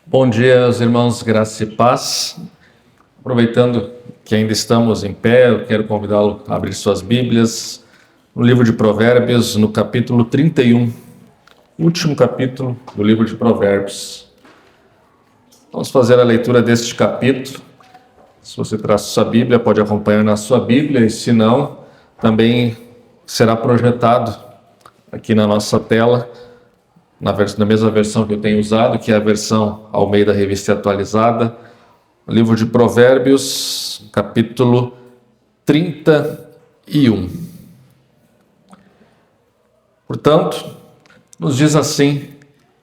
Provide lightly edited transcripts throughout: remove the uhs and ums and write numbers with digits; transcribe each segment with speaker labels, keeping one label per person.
Speaker 1: Bom dia, irmãos, graça e paz. Aproveitando que ainda estamos em pé, eu quero convidá-lo a abrir suas Bíblias no livro de Provérbios, no capítulo 31, último capítulo do livro de Provérbios. Vamos fazer a leitura deste capítulo. Se você traz sua Bíblia, pode acompanhar na sua Bíblia, e se não, também será projetado aqui na nossa tela, na mesma versão que eu tenho usado, que é a versão Almeida Revista Atualizada, o livro de Provérbios, capítulo 31. Portanto, nos diz assim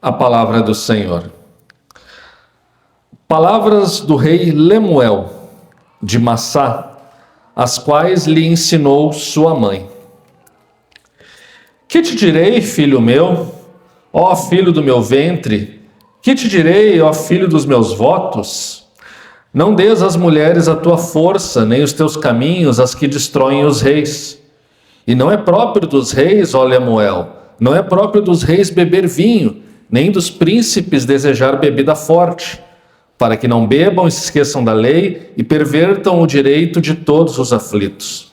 Speaker 1: a palavra do Senhor. Palavras do rei Lemuel, de Massá, as quais lhe ensinou sua mãe. Que te direi, filho meu? Ó filho do meu ventre, que te direi, ó filho dos meus votos? Não dês às mulheres a tua força, nem os teus caminhos às que destroem os reis. E não é próprio dos reis, ó Lemuel, não é próprio dos reis beber vinho, nem dos príncipes desejar bebida forte, para que não bebam e se esqueçam da lei e pervertam o direito de todos os aflitos.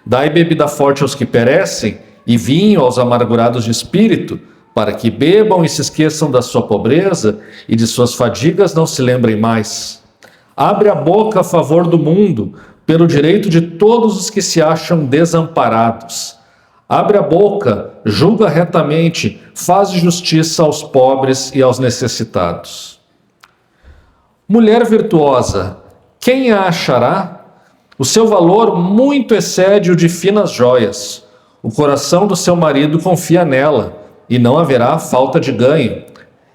Speaker 1: Dai bebida forte aos que perecem, e vinho aos amargurados de espírito, para que bebam e se esqueçam da sua pobreza e de suas fadigas não se lembrem mais. Abre a boca a favor do mundo, pelo direito de todos os que se acham desamparados. Abre a boca, julga retamente, faz justiça aos pobres e aos necessitados. Mulher virtuosa, quem a achará? O seu valor muito excede o de finas joias. O coração do seu marido confia nela, e não haverá falta de ganho.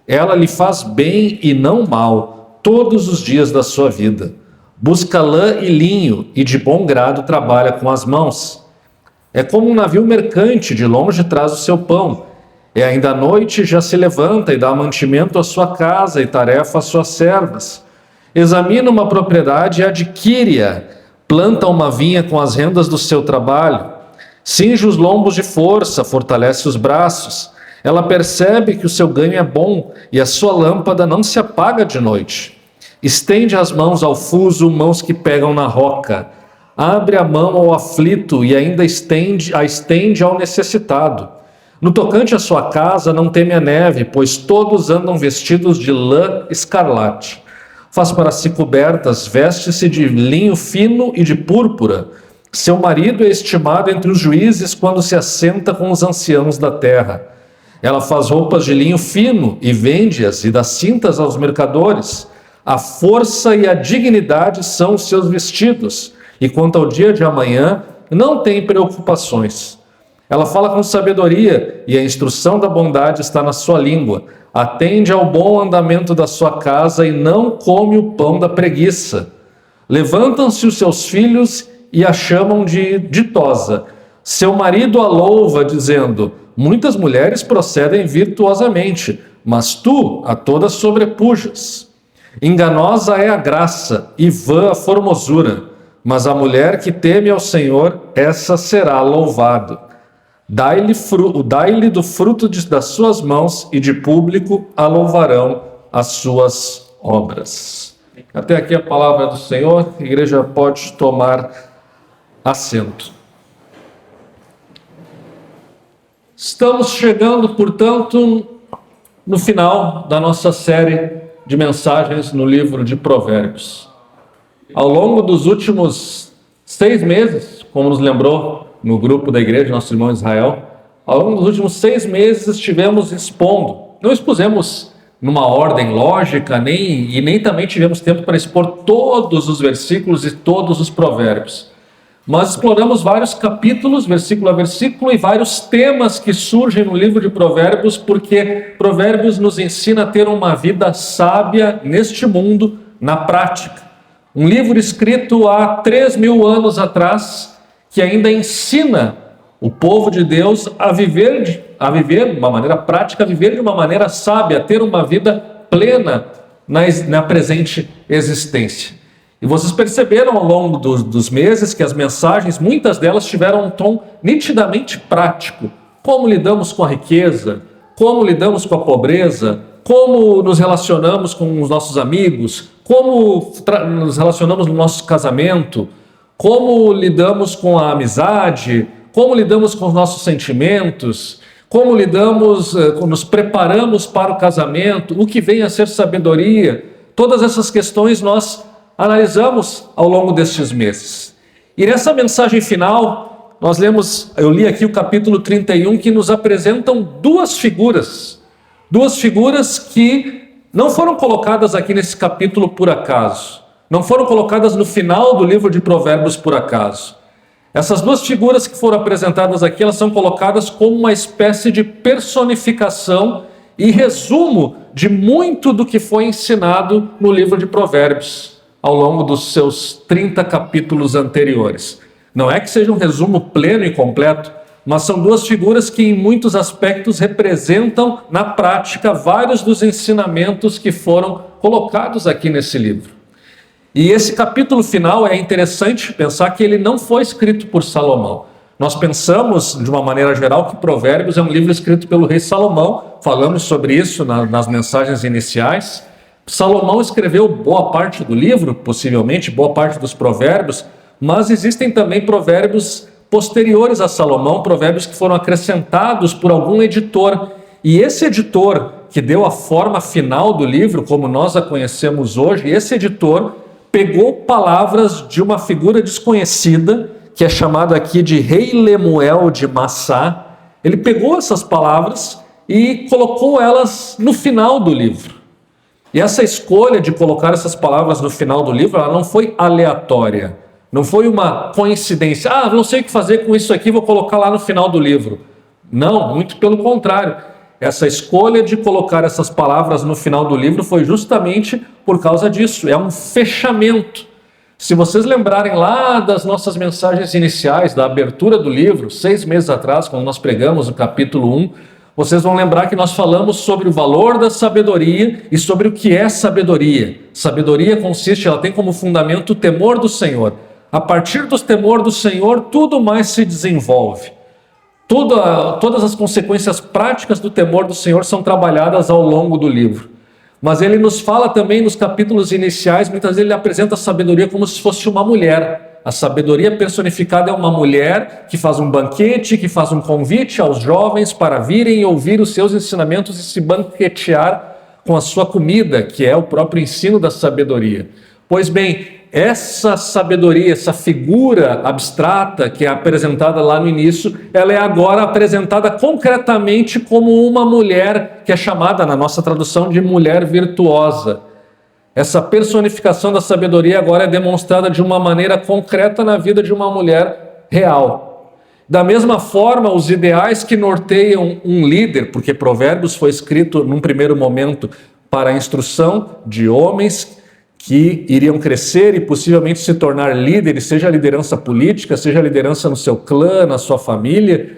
Speaker 1: Ela lhe faz bem e não mal, todos os dias da sua vida. Busca lã e linho, e de bom grado trabalha com as mãos. É como um navio mercante, de longe traz o seu pão. E ainda à noite já se levanta e dá mantimento à sua casa e tarefa às suas servas. Examina uma propriedade e adquire-a. Planta uma vinha com as rendas do seu trabalho. Cinge os lombos de força, fortalece os braços. Ela percebe que o seu ganho é bom e a sua lâmpada não se apaga de noite. Estende as mãos ao fuso, mãos que pegam na roca. Abre a mão ao aflito e ainda estende ao necessitado. No tocante à sua casa não teme a neve, pois todos andam vestidos de lã escarlate. Faz para si cobertas, veste-se de linho fino e de púrpura. Seu marido é estimado entre os juízes quando se assenta com os anciãos da terra. Ela faz roupas de linho fino e vende-as e dá cintas aos mercadores. A força e a dignidade são os seus vestidos, e quanto ao dia de amanhã, não tem preocupações. Ela fala com sabedoria, e a instrução da bondade está na sua língua. Atende ao bom andamento da sua casa e não come o pão da preguiça. Levantam-se os seus filhos e a chamam de ditosa. Seu marido a louva, dizendo: muitas mulheres procedem virtuosamente, mas tu a todas sobrepujas. Enganosa é a graça e vã a formosura, mas a mulher que teme ao Senhor, essa será louvada. Dai-lhe do fruto das suas mãos, e de público a louvarão as suas obras. Até aqui a palavra do Senhor. A igreja pode tomar assento. Estamos chegando, portanto, no final da nossa série de mensagens no livro de Provérbios. Ao longo dos últimos 6 meses, como nos lembrou no grupo da igreja, nosso irmão Israel, ao longo dos últimos 6 meses estivemos expondo. Não expusemos numa ordem lógica, nem também tivemos tempo para expor todos os versículos e todos os provérbios. Mas exploramos vários capítulos, versículo a versículo, e vários temas que surgem no livro de Provérbios, porque Provérbios nos ensina a ter uma vida sábia neste mundo, na prática. Um livro escrito há 3.000 anos atrás, que ainda ensina o povo de Deus a viver de uma maneira prática, a viver de uma maneira sábia, a ter uma vida plena na presente existência. E vocês perceberam ao longo dos meses que as mensagens, muitas delas tiveram um tom nitidamente prático. Como lidamos com a riqueza, como lidamos com a pobreza, como nos relacionamos com os nossos amigos, como nos relacionamos no nosso casamento, como lidamos com a amizade, como lidamos com os nossos sentimentos, como lidamos, nos preparamos para o casamento, o que vem a ser sabedoria. Todas essas questões nós analisamos ao longo destes meses. E nessa mensagem final, eu li aqui o capítulo 31, que nos apresentam duas figuras que não foram colocadas aqui nesse capítulo por acaso, não foram colocadas no final do livro de Provérbios por acaso. Essas duas figuras que foram apresentadas aqui, elas são colocadas como uma espécie de personificação e resumo de muito do que foi ensinado no livro de Provérbios ao longo dos seus 30 capítulos anteriores. Não é que seja um resumo pleno e completo, mas são duas figuras que em muitos aspectos representam na prática vários dos ensinamentos que foram colocados aqui nesse livro. E esse capítulo final é interessante pensar que ele não foi escrito por Salomão. Nós pensamos, de uma maneira geral, que Provérbios é um livro escrito pelo rei Salomão. Falamos sobre isso nas mensagens iniciais. Salomão escreveu boa parte do livro, possivelmente boa parte dos provérbios, mas existem também provérbios posteriores a Salomão, provérbios que foram acrescentados por algum editor. E esse editor, que deu a forma final do livro, como nós a conhecemos hoje, esse editor pegou palavras de uma figura desconhecida, que é chamado aqui de Rei Lemuel de Massá. Ele pegou essas palavras e colocou elas no final do livro. E essa escolha de colocar essas palavras no final do livro, ela não foi aleatória, não foi uma coincidência. Não sei o que fazer com isso aqui, vou colocar lá no final do livro. Não, muito pelo contrário. Essa escolha de colocar essas palavras no final do livro foi justamente por causa disso. É um fechamento. Se vocês lembrarem lá das nossas mensagens iniciais, da abertura do livro, 6 meses atrás, quando nós pregamos o capítulo 1, vocês vão lembrar que nós falamos sobre o valor da sabedoria e sobre o que é sabedoria. Sabedoria ela tem como fundamento o temor do Senhor. A partir do temor do Senhor, tudo mais se desenvolve. Todas as consequências práticas do temor do Senhor são trabalhadas ao longo do livro. Mas ele nos fala também nos capítulos iniciais, muitas vezes ele apresenta a sabedoria como se fosse uma mulher. A sabedoria personificada é uma mulher que faz um banquete, que faz um convite aos jovens para virem ouvir os seus ensinamentos e se banquetear com a sua comida, que é o próprio ensino da sabedoria. Pois bem, essa sabedoria, essa figura abstrata que é apresentada lá no início, ela é agora apresentada concretamente como uma mulher que é chamada, na nossa tradução, de mulher virtuosa. Essa personificação da sabedoria agora é demonstrada de uma maneira concreta na vida de uma mulher real. Da mesma forma, os ideais que norteiam um líder, porque Provérbios foi escrito num primeiro momento para a instrução de homens que iriam crescer e possivelmente se tornar líderes, seja a liderança política, seja a liderança no seu clã, na sua família.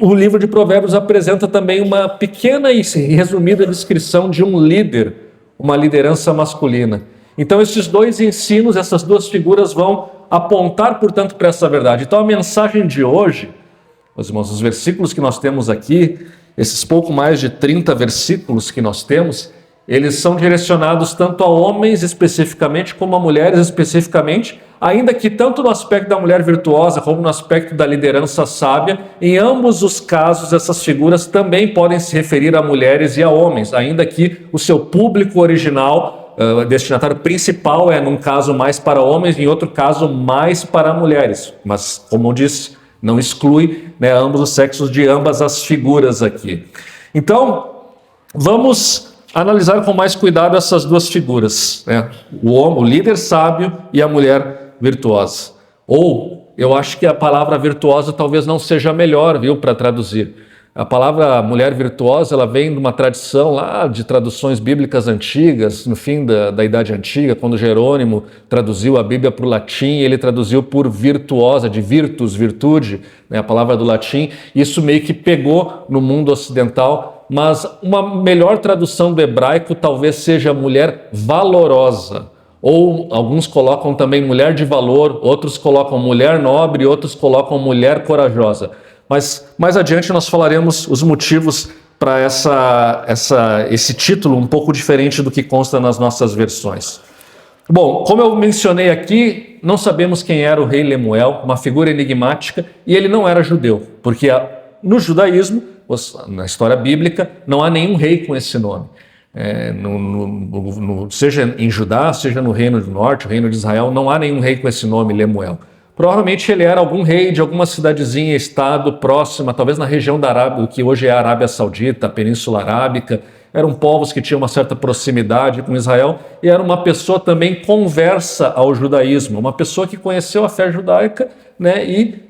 Speaker 1: O livro de Provérbios apresenta também uma pequena e resumida descrição de um líder, uma liderança masculina. Então esses dois ensinos, essas duas figuras vão apontar, portanto, para essa verdade. Então a mensagem de hoje, meus irmãos, os versículos que nós temos aqui, esses pouco mais de 30 versículos que nós temos, eles são direcionados tanto a homens especificamente como a mulheres especificamente, ainda que tanto no aspecto da mulher virtuosa como no aspecto da liderança sábia, em ambos os casos essas figuras também podem se referir a mulheres e a homens, ainda que o seu público original, destinatário principal é num caso mais para homens, em outro caso mais para mulheres. Mas, como eu disse, não exclui, ambos os sexos de ambas as figuras aqui. Então, vamos analisar com mais cuidado essas duas figuras, o líder sábio e a mulher virtuosa. Ou, eu acho que a palavra virtuosa talvez não seja melhor, para traduzir. A palavra mulher virtuosa, ela vem de uma tradição lá de traduções bíblicas antigas, no fim da Idade Antiga, quando Jerônimo traduziu a Bíblia para o latim, ele traduziu por virtuosa, de virtus, virtude, a palavra do latim. Isso meio que pegou no mundo ocidental, mas uma melhor tradução do hebraico talvez seja mulher valorosa, ou alguns colocam também mulher de valor, outros colocam mulher nobre, outros colocam mulher corajosa. Mas mais adiante nós falaremos os motivos para esse título um pouco diferente do que consta nas nossas versões. Bom, como eu mencionei aqui, não sabemos quem era o rei Lemuel, uma figura enigmática, e ele não era judeu, porque no judaísmo, na história bíblica, não há nenhum rei com esse nome. Seja em Judá, seja no Reino do Norte, o Reino de Israel, não há nenhum rei com esse nome, Lemuel. Provavelmente ele era algum rei de alguma cidadezinha, estado próxima, talvez na região da Arábia, o que hoje é a Arábia Saudita, a Península Arábica. Eram povos que tinham uma certa proximidade com Israel e era uma pessoa também conversa ao judaísmo, uma pessoa que conheceu a fé judaica, né, e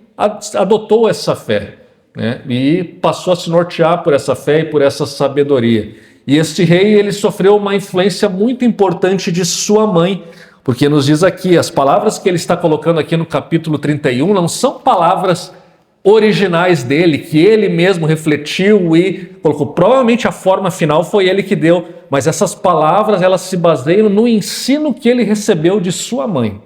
Speaker 1: adotou essa fé, né, e passou a se nortear por essa fé e por essa sabedoria. E este rei, ele sofreu uma influência muito importante de sua mãe, porque nos diz aqui, as palavras que ele está colocando aqui no capítulo 31 não são palavras originais dele, que ele mesmo refletiu e colocou. Provavelmente a forma final foi ele que deu, mas essas palavras elas se baseiam no ensino que ele recebeu de sua mãe.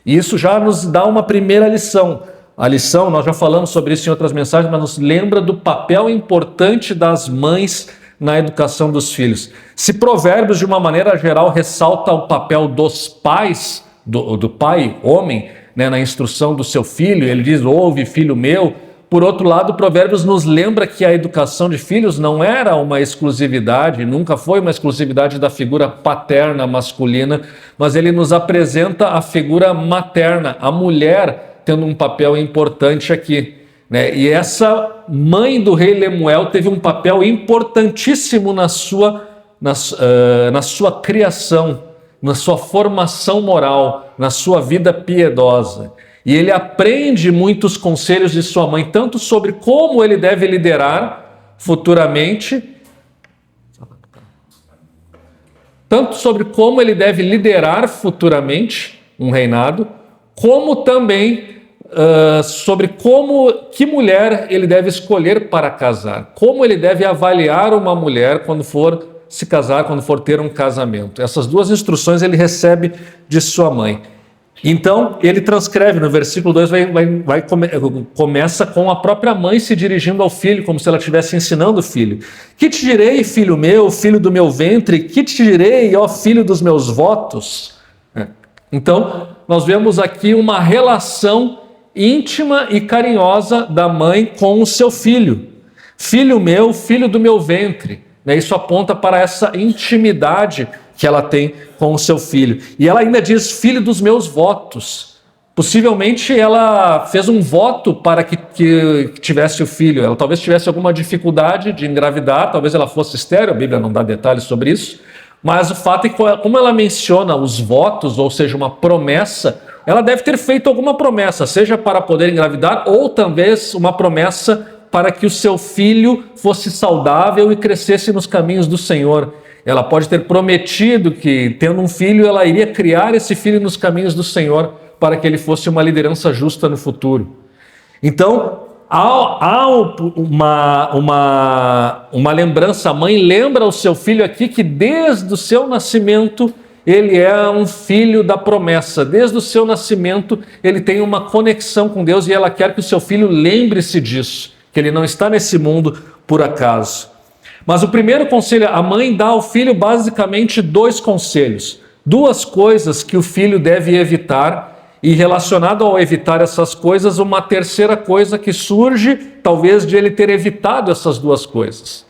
Speaker 1: E isso já nos dá uma primeira lição. A lição, nós já falamos sobre isso em outras mensagens, mas nos lembra do papel importante das mães na educação dos filhos. Se Provérbios, de uma maneira geral, ressalta o papel dos pais, do pai, homem, né, na instrução do seu filho, ele diz, ouve, filho meu. Por outro lado, Provérbios nos lembra que a educação de filhos não era uma exclusividade, nunca foi uma exclusividade da figura paterna masculina, mas ele nos apresenta a figura materna, a mulher tendo um papel importante aqui. Né? E essa mãe do rei Lemuel teve um papel importantíssimo na sua criação, na sua formação moral, na sua vida piedosa. E ele aprende muitos conselhos de sua mãe, tanto sobre como ele deve liderar futuramente, um reinado, como também sobre que mulher ele deve escolher para casar, como ele deve avaliar uma mulher quando for se casar, quando for ter um casamento. Essas duas instruções ele recebe de sua mãe. Então, ele transcreve no versículo 2, começa com a própria mãe se dirigindo ao filho, como se ela estivesse ensinando o filho. Que te direi, filho meu, filho do meu ventre? Que te direi, ó filho dos meus votos? Então, nós vemos aqui uma relação íntima e carinhosa da mãe com o seu filho. Filho meu, filho do meu ventre. Isso aponta para essa intimidade que ela tem com o seu filho. E ela ainda diz, filho dos meus votos. Possivelmente ela fez um voto para que tivesse o filho. Ela talvez tivesse alguma dificuldade de engravidar, talvez ela fosse estéril, a Bíblia não dá detalhes sobre isso. Mas o fato é que, como ela menciona os votos, ou seja, uma promessa, ela deve ter feito alguma promessa, seja para poder engravidar ou talvez uma promessa para que o seu filho fosse saudável e crescesse nos caminhos do Senhor. Ela pode ter prometido que, tendo um filho, ela iria criar esse filho nos caminhos do Senhor para que ele fosse uma liderança justa no futuro. Então, há uma lembrança, a mãe lembra ao seu filho aqui que desde o seu nascimento ele é um filho da promessa. Desde o seu nascimento ele tem uma conexão com Deus e ela quer que o seu filho lembre-se disso, que ele não está nesse mundo por acaso. Mas o primeiro conselho, a mãe dá ao filho basicamente 2 conselhos, 2 coisas que o filho deve evitar. E relacionado ao evitar essas coisas, uma terceira coisa que surge, talvez, de ele ter evitado essas 2 coisas.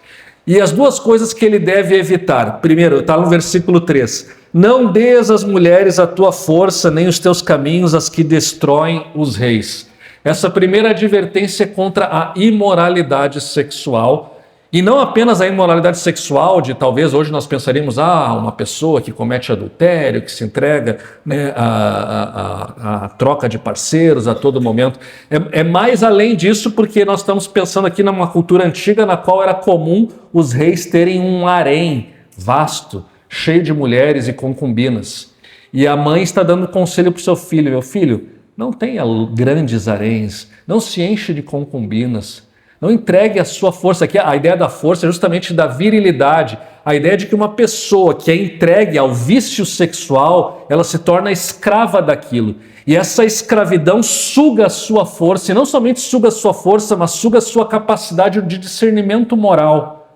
Speaker 1: E as 2 coisas que ele deve evitar. Primeiro, está no versículo 3. Não dês às mulheres a tua força, nem os teus caminhos, as que destroem os reis. Essa primeira advertência é contra a imoralidade sexual. E não apenas a imoralidade sexual de, talvez hoje nós pensaríamos, uma pessoa que comete adultério, que se entrega, né, a troca de parceiros a todo momento. É mais além disso, porque nós estamos pensando aqui numa cultura antiga na qual era comum os reis terem um harém vasto, cheio de mulheres e concubinas. E a mãe está dando conselho para o seu filho: meu filho, não tenha grandes haréns, não se enche de concubinas. Não entregue a sua força. Aqui a ideia da força é justamente da virilidade. A ideia de que uma pessoa que é entregue ao vício sexual, ela se torna escrava daquilo. E essa escravidão suga a sua força, e não somente suga a sua força, mas suga a sua capacidade de discernimento moral.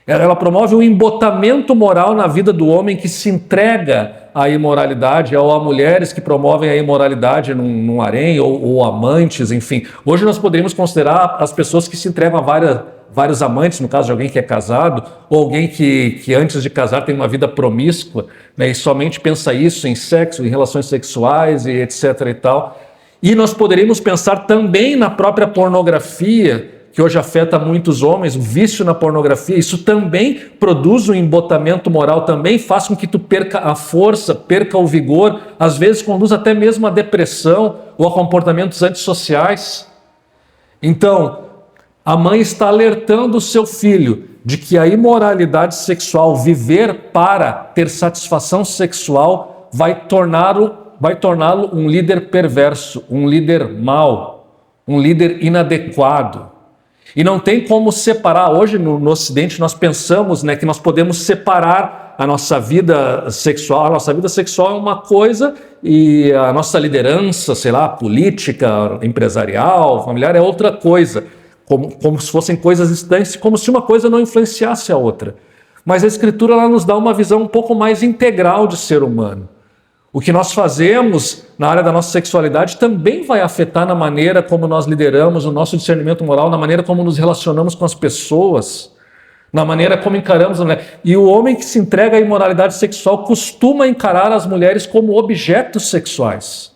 Speaker 1: Ela promove um embotamento moral na vida do homem que se entrega à imoralidade, ou a mulheres que promovem a imoralidade num harém, ou amantes, enfim. Hoje nós poderíamos considerar as pessoas que se entregam a vários amantes, no caso de alguém que é casado, ou alguém que antes de casar tem uma vida promíscua, né, e somente pensa isso em sexo, em relações sexuais e etc. e tal. E nós poderíamos pensar também na própria pornografia, que hoje afeta muitos homens, o vício na pornografia. Isso também produz um embotamento moral, também faz com que tu perca a força, perca o vigor, às vezes conduz até mesmo à depressão ou a comportamentos antissociais. Então, a mãe está alertando o seu filho de que a imoralidade sexual, viver para ter satisfação sexual, vai torná-lo um líder perverso, um líder mau, um líder inadequado. E não tem como separar. Hoje no Ocidente nós pensamos, né, que nós podemos separar a nossa vida sexual. A nossa vida sexual é uma coisa e a nossa liderança, sei lá, política, empresarial, familiar é outra coisa. Como se fossem coisas distantes, como se uma coisa não influenciasse a outra. Mas a Escritura ela nos dá uma visão um pouco mais integral de ser humano. O que nós fazemos na área da nossa sexualidade também vai afetar na maneira como nós lideramos o nosso discernimento moral, na maneira como nos relacionamos com as pessoas, na maneira como encaramos a mulher. E o homem que se entrega à imoralidade sexual costuma encarar as mulheres como objetos sexuais,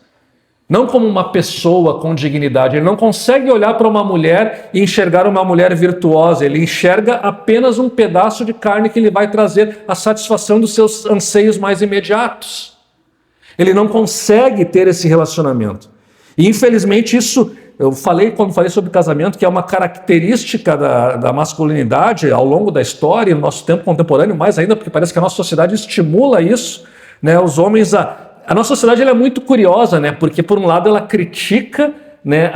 Speaker 1: não como uma pessoa com dignidade. Ele não consegue olhar para uma mulher e enxergar uma mulher virtuosa, ele enxerga apenas um pedaço de carne que lhe vai trazer a satisfação dos seus anseios mais imediatos. Ele não consegue ter esse relacionamento. E infelizmente isso, quando falei sobre casamento, que é uma característica da masculinidade ao longo da história, no nosso tempo contemporâneo, mais ainda, porque parece que a nossa sociedade estimula isso, né? Os homens, a nossa sociedade ela é muito curiosa, né? Porque por um lado ela critica, né,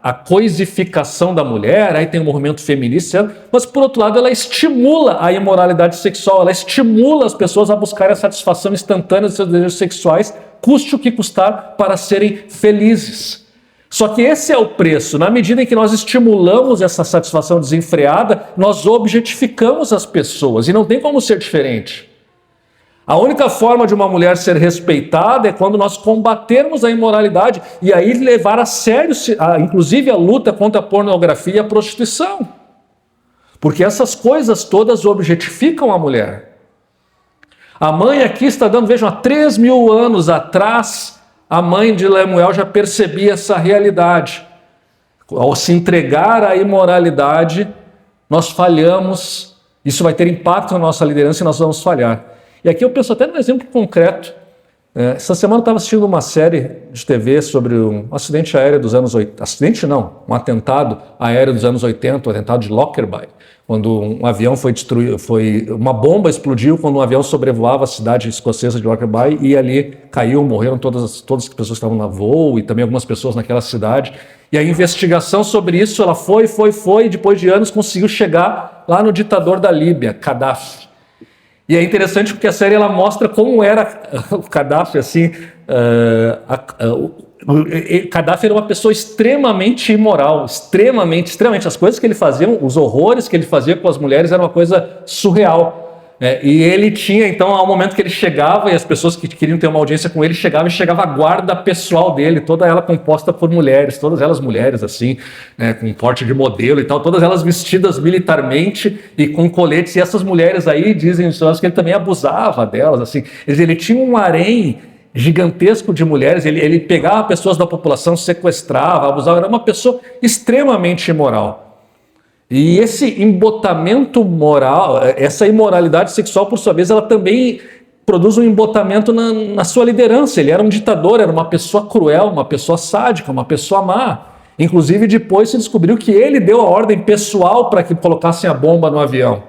Speaker 1: a coisificação da mulher, aí tem o movimento feminista, mas por outro lado ela estimula a imoralidade sexual, ela estimula as pessoas a buscarem a satisfação instantânea dos seus desejos sexuais, custe o que custar, para serem felizes. Só que esse é o preço. Na medida em que nós estimulamos essa satisfação desenfreada, nós objetificamos as pessoas, e não tem como ser diferente. A única forma de uma mulher ser respeitada é quando nós combatermos a imoralidade e aí levar a sério, inclusive a luta contra a pornografia e a prostituição. Porque essas coisas todas objetificam a mulher. A mãe aqui está dando, vejam, há 3.000 anos atrás, a mãe de Lemuel já percebia essa realidade. Ao se entregar à imoralidade, nós falhamos, isso vai ter impacto na nossa liderança e nós vamos falhar. E aqui eu penso até num exemplo concreto. Essa semana eu estava assistindo uma série de TV sobre um acidente aéreo dos anos 80. Acidente não, um atentado aéreo dos anos 80, o atentado de Lockerbie, quando um avião foi destruído, uma bomba explodiu quando um avião sobrevoava a cidade escocesa de Lockerbie e ali caiu, morreram todas as pessoas que estavam na voo e também algumas pessoas naquela cidade. E a investigação sobre isso, ela foi, e depois de anos conseguiu chegar lá no ditador da Líbia, Gaddafi. E é interessante porque a série ela mostra como era o Gaddafi, assim, Gaddafi era uma pessoa extremamente imoral, extremamente, as coisas que ele fazia, os horrores que ele fazia com as mulheres era uma coisa surreal. E ele tinha, então, ao momento que ele chegava e as pessoas que queriam ter uma audiência com ele chegava a guarda pessoal dele, toda ela composta por mulheres, todas elas mulheres assim, com porte de modelo e tal, todas elas vestidas militarmente e com coletes, e essas mulheres aí dizem que ele também abusava delas, assim. Ele tinha um harém gigantesco de mulheres, ele pegava pessoas da população, sequestrava, abusava, era uma pessoa extremamente imoral. E esse embotamento moral, essa imoralidade sexual, por sua vez, ela também produz um embotamento na sua liderança. Ele era um ditador, era uma pessoa cruel, uma pessoa sádica, uma pessoa má. Inclusive, depois se descobriu que ele deu a ordem pessoal para que colocassem a bomba no avião.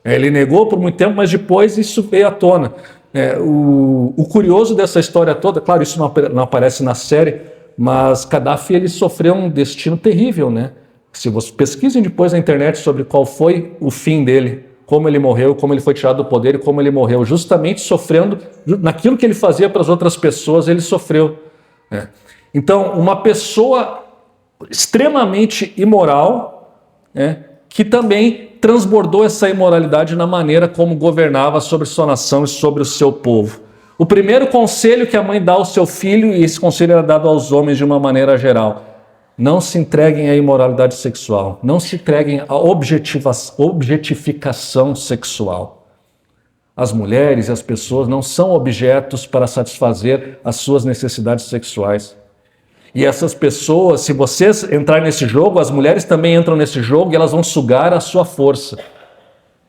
Speaker 1: Ele negou por muito tempo, mas depois isso veio à tona. O curioso dessa história toda, claro, isso não aparece na série, mas Gaddafi ele sofreu um destino terrível, né? Se vocês pesquisem depois na internet sobre qual foi o fim dele, como ele morreu, como ele foi tirado do poder e como ele morreu, justamente sofrendo naquilo que ele fazia para as outras pessoas, ele sofreu. Então, uma pessoa extremamente imoral, que também transbordou essa imoralidade na maneira como governava sobre sua nação e sobre o seu povo. O primeiro conselho que a mãe dá ao seu filho, e esse conselho era dado aos homens de uma maneira geral: não se entreguem à imoralidade sexual, não se entreguem à objetificação sexual. As mulheres e as pessoas não são objetos para satisfazer as suas necessidades sexuais. E essas pessoas, se vocês entrarem nesse jogo, as mulheres também entram nesse jogo e elas vão sugar a sua força.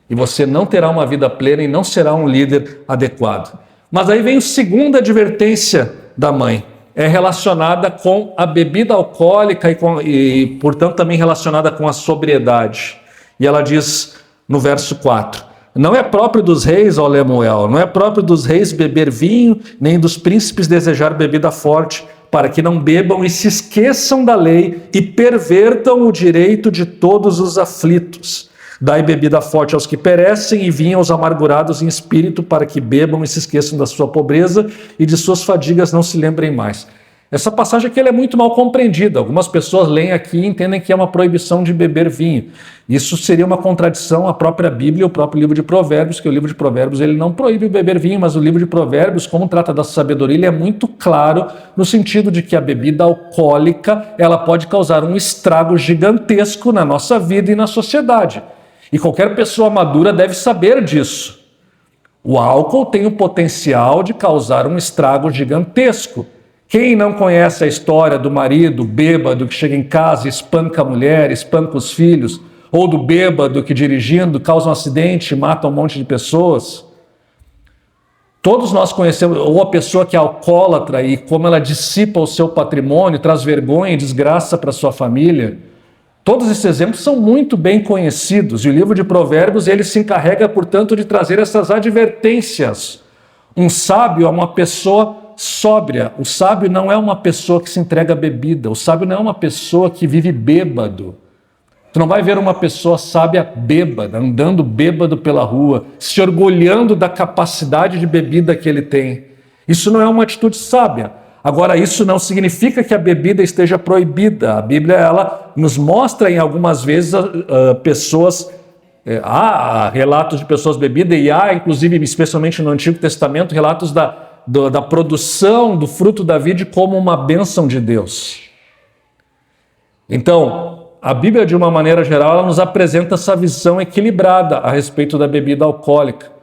Speaker 1: E você não terá uma vida plena e não será um líder adequado. Mas aí vem a segunda advertência da mãe. É relacionada com a bebida alcoólica e, portanto, também relacionada com a sobriedade. E ela diz no verso 4: não é próprio dos reis, ó Lemuel, não é próprio dos reis beber vinho, nem dos príncipes desejar bebida forte, para que não bebam e se esqueçam da lei e pervertam o direito de todos os aflitos. Dai bebida forte aos que perecem e vinho aos amargurados em espírito, para que bebam e se esqueçam da sua pobreza e de suas fadigas não se lembrem mais. Essa passagem aqui ela é muito mal compreendida. Algumas pessoas leem aqui e entendem que é uma proibição de beber vinho. Isso seria uma contradição à própria Bíblia e ao próprio livro de Provérbios, que o livro de Provérbios ele não proíbe beber vinho, mas o livro de Provérbios, como trata da sabedoria, ele é muito claro no sentido de que a bebida alcoólica ela pode causar um estrago gigantesco na nossa vida e na sociedade. E qualquer pessoa madura deve saber disso. O álcool tem o potencial de causar um estrago gigantesco. Quem não conhece a história do marido bêbado que chega em casa e espanca a mulher, espanca os filhos, ou do bêbado que dirigindo causa um acidente e mata um monte de pessoas? Todos nós conhecemos, ou a pessoa que é alcoólatra e como ela dissipa o seu patrimônio, traz vergonha e desgraça para sua família. Todos esses exemplos são muito bem conhecidos e o livro de Provérbios ele se encarrega, portanto, de trazer essas advertências. Um sábio é uma pessoa sóbria. O sábio não é uma pessoa que se entrega à bebida. O sábio não é uma pessoa que vive bêbado. Tu não vai ver uma pessoa sábia bêbada, andando bêbado pela rua, se orgulhando da capacidade de bebida que ele tem. Isso não é uma atitude sábia. Agora, isso não significa que a bebida esteja proibida. A Bíblia ela nos mostra em algumas vezes pessoas, há relatos de pessoas bebidas e há, inclusive, especialmente no Antigo Testamento, relatos da produção do fruto da vide como uma bênção de Deus. Então, a Bíblia, de uma maneira geral, ela nos apresenta essa visão equilibrada a respeito da bebida alcoólica.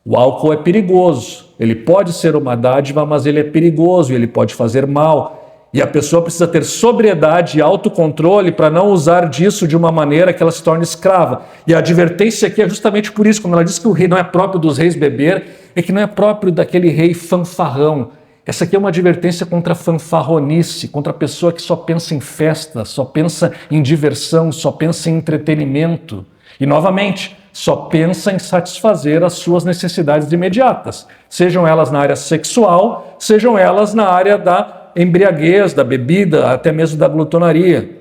Speaker 1: O álcool é perigoso, ele pode ser uma dádiva, mas ele é perigoso e ele pode fazer mal. E a pessoa precisa ter sobriedade e autocontrole para não usar disso de uma maneira que ela se torne escrava. E a advertência aqui é justamente por isso, quando ela diz que o rei não é próprio dos reis beber, é que não é próprio daquele rei fanfarrão. Essa aqui é uma advertência contra a fanfarronice, contra a pessoa que só pensa em festa, só pensa em diversão, só pensa em entretenimento. E, novamente, só pensa em satisfazer as suas necessidades imediatas, sejam elas na área sexual, sejam elas na área da embriaguez, da bebida, até mesmo da glutonaria.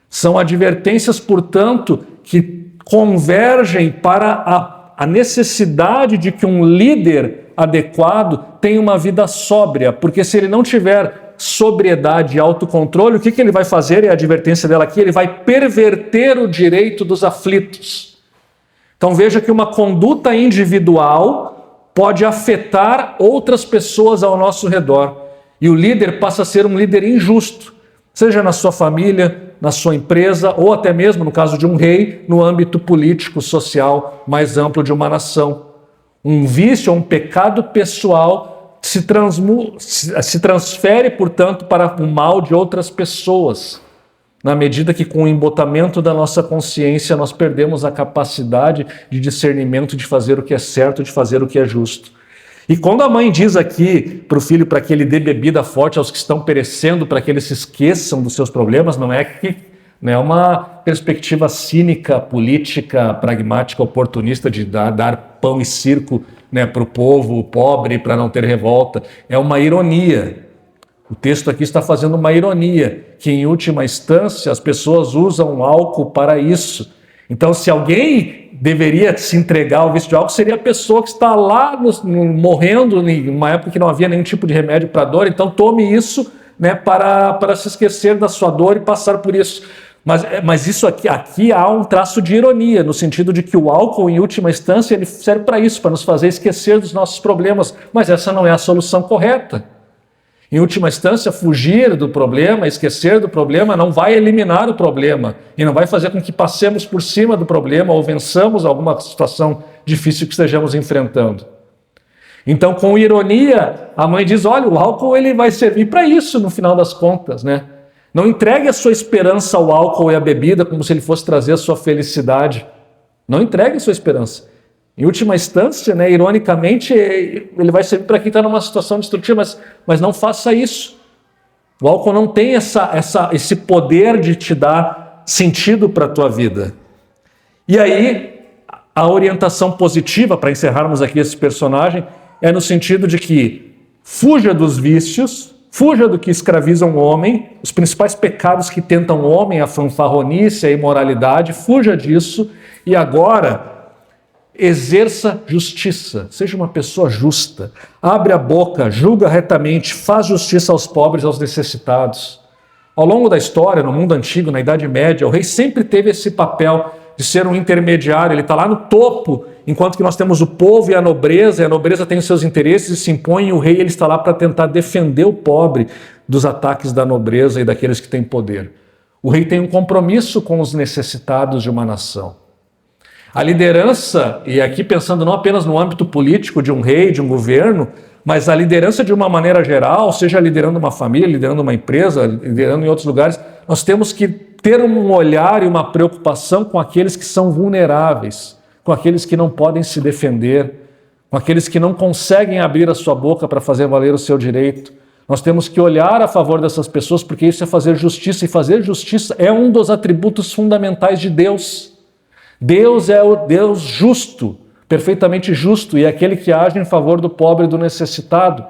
Speaker 1: São advertências, portanto, que convergem para a necessidade de que um líder adequado tenha uma vida sóbria, porque se ele não tiver sobriedade e autocontrole, o que ele vai fazer? E a advertência dela aqui, ele vai perverter o direito dos aflitos. Então veja que uma conduta individual pode afetar outras pessoas ao nosso redor. E o líder passa a ser um líder injusto, seja na sua família, na sua empresa, ou até mesmo, no caso de um rei, no âmbito político, social, mais amplo de uma nação. Um vício ou um pecado pessoal se transfere, portanto, para o mal de outras pessoas. Na medida que com o embotamento da nossa consciência nós perdemos a capacidade de discernimento de fazer o que é certo, de fazer o que é justo. E quando a mãe diz aqui para o filho para que ele dê bebida forte aos que estão perecendo, para que eles se esqueçam dos seus problemas, não é uma perspectiva cínica, política, pragmática, oportunista de dar pão e circo, né, para o povo pobre, para não ter revolta. É uma ironia. O texto aqui está fazendo uma ironia, que em última instância as pessoas usam álcool para isso. Então, se alguém deveria se entregar ao vício de álcool, seria a pessoa que está lá morrendo, numa época que não havia nenhum tipo de remédio para dor. Então, tome isso, né, para se esquecer da sua dor e passar por isso. Mas isso aqui há um traço de ironia, no sentido de que o álcool, em última instância, ele serve para isso, para nos fazer esquecer dos nossos problemas. Mas essa não é a solução correta. Em última instância, fugir do problema, esquecer do problema, não vai eliminar o problema e não vai fazer com que passemos por cima do problema ou vençamos alguma situação difícil que estejamos enfrentando. Então, com ironia, a mãe diz, olha, o álcool ele vai servir para isso no final das contas, né? Não entregue a sua esperança ao álcool e à bebida como se ele fosse trazer a sua felicidade. Não entregue a sua esperança. Em última instância, né, ironicamente, ele vai servir para quem está numa situação destrutiva, mas não faça isso. O álcool não tem esse poder de te dar sentido para a tua vida. E aí, a orientação positiva, para encerrarmos aqui esse personagem, é no sentido de que fuja dos vícios, fuja do que escraviza um homem, os principais pecados que tentam o homem, a fanfarronice, a imoralidade, fuja disso e agora exerça justiça, seja uma pessoa justa, abre a boca, julga retamente, faz justiça aos pobres e aos necessitados. Ao longo da história, no mundo antigo, na Idade Média, o rei sempre teve esse papel de ser um intermediário, ele está lá no topo, enquanto que nós temos o povo e a nobreza tem os seus interesses e se impõe, e o rei ele está lá para tentar defender o pobre dos ataques da nobreza e daqueles que têm poder. O rei tem um compromisso com os necessitados de uma nação. A liderança, e aqui pensando não apenas no âmbito político de um rei, de um governo, mas a liderança de uma maneira geral, seja liderando uma família, liderando uma empresa, liderando em outros lugares, nós temos que ter um olhar e uma preocupação com aqueles que são vulneráveis, com aqueles que não podem se defender, com aqueles que não conseguem abrir a sua boca para fazer valer o seu direito. Nós temos que olhar a favor dessas pessoas, porque isso é fazer justiça, e fazer justiça é um dos atributos fundamentais de Deus. Deus é o Deus justo, perfeitamente justo, e é aquele que age em favor do pobre e do necessitado.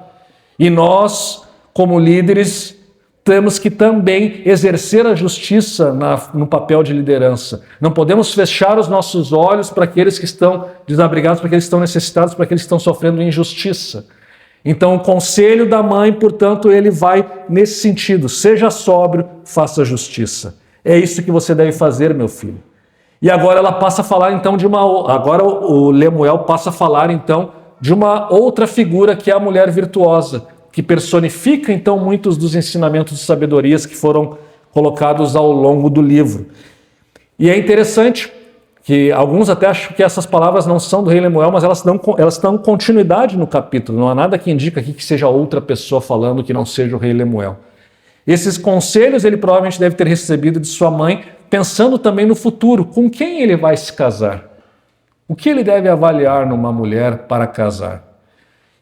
Speaker 1: E nós, como líderes, temos que também exercer a justiça no papel de liderança. Não podemos fechar os nossos olhos para aqueles que estão desabrigados, para aqueles que estão necessitados, para aqueles que estão sofrendo injustiça. Então, o conselho da mãe, portanto, ele vai nesse sentido. Seja sóbrio, faça justiça. É isso que você deve fazer, meu filho. E agora ela passa a falar, então, agora o Lemuel passa a falar, então, de uma outra figura que é a mulher virtuosa, que personifica, então, muitos dos ensinamentos de sabedorias que foram colocados ao longo do livro. E é interessante que alguns até acham que essas palavras não são do rei Lemuel, mas elas dão continuidade no capítulo. Não há nada que indica aqui que seja outra pessoa falando que não seja o rei Lemuel. Esses conselhos ele provavelmente deve ter recebido de sua mãe, pensando também no futuro, com quem ele vai se casar. O que ele deve avaliar numa mulher para casar?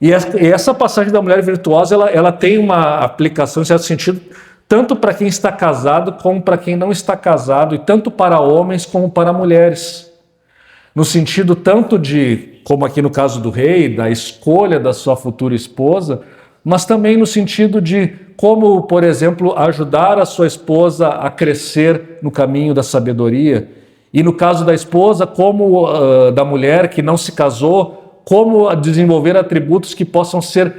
Speaker 1: E essa passagem da mulher virtuosa, ela tem uma aplicação, em certo sentido, tanto para quem está casado como para quem não está casado, e tanto para homens como para mulheres. No sentido tanto de, como aqui no caso do rei, da escolha da sua futura esposa, mas também no sentido de como, por exemplo, ajudar a sua esposa a crescer no caminho da sabedoria. E no caso da esposa, como da mulher que não se casou, como desenvolver atributos que possam ser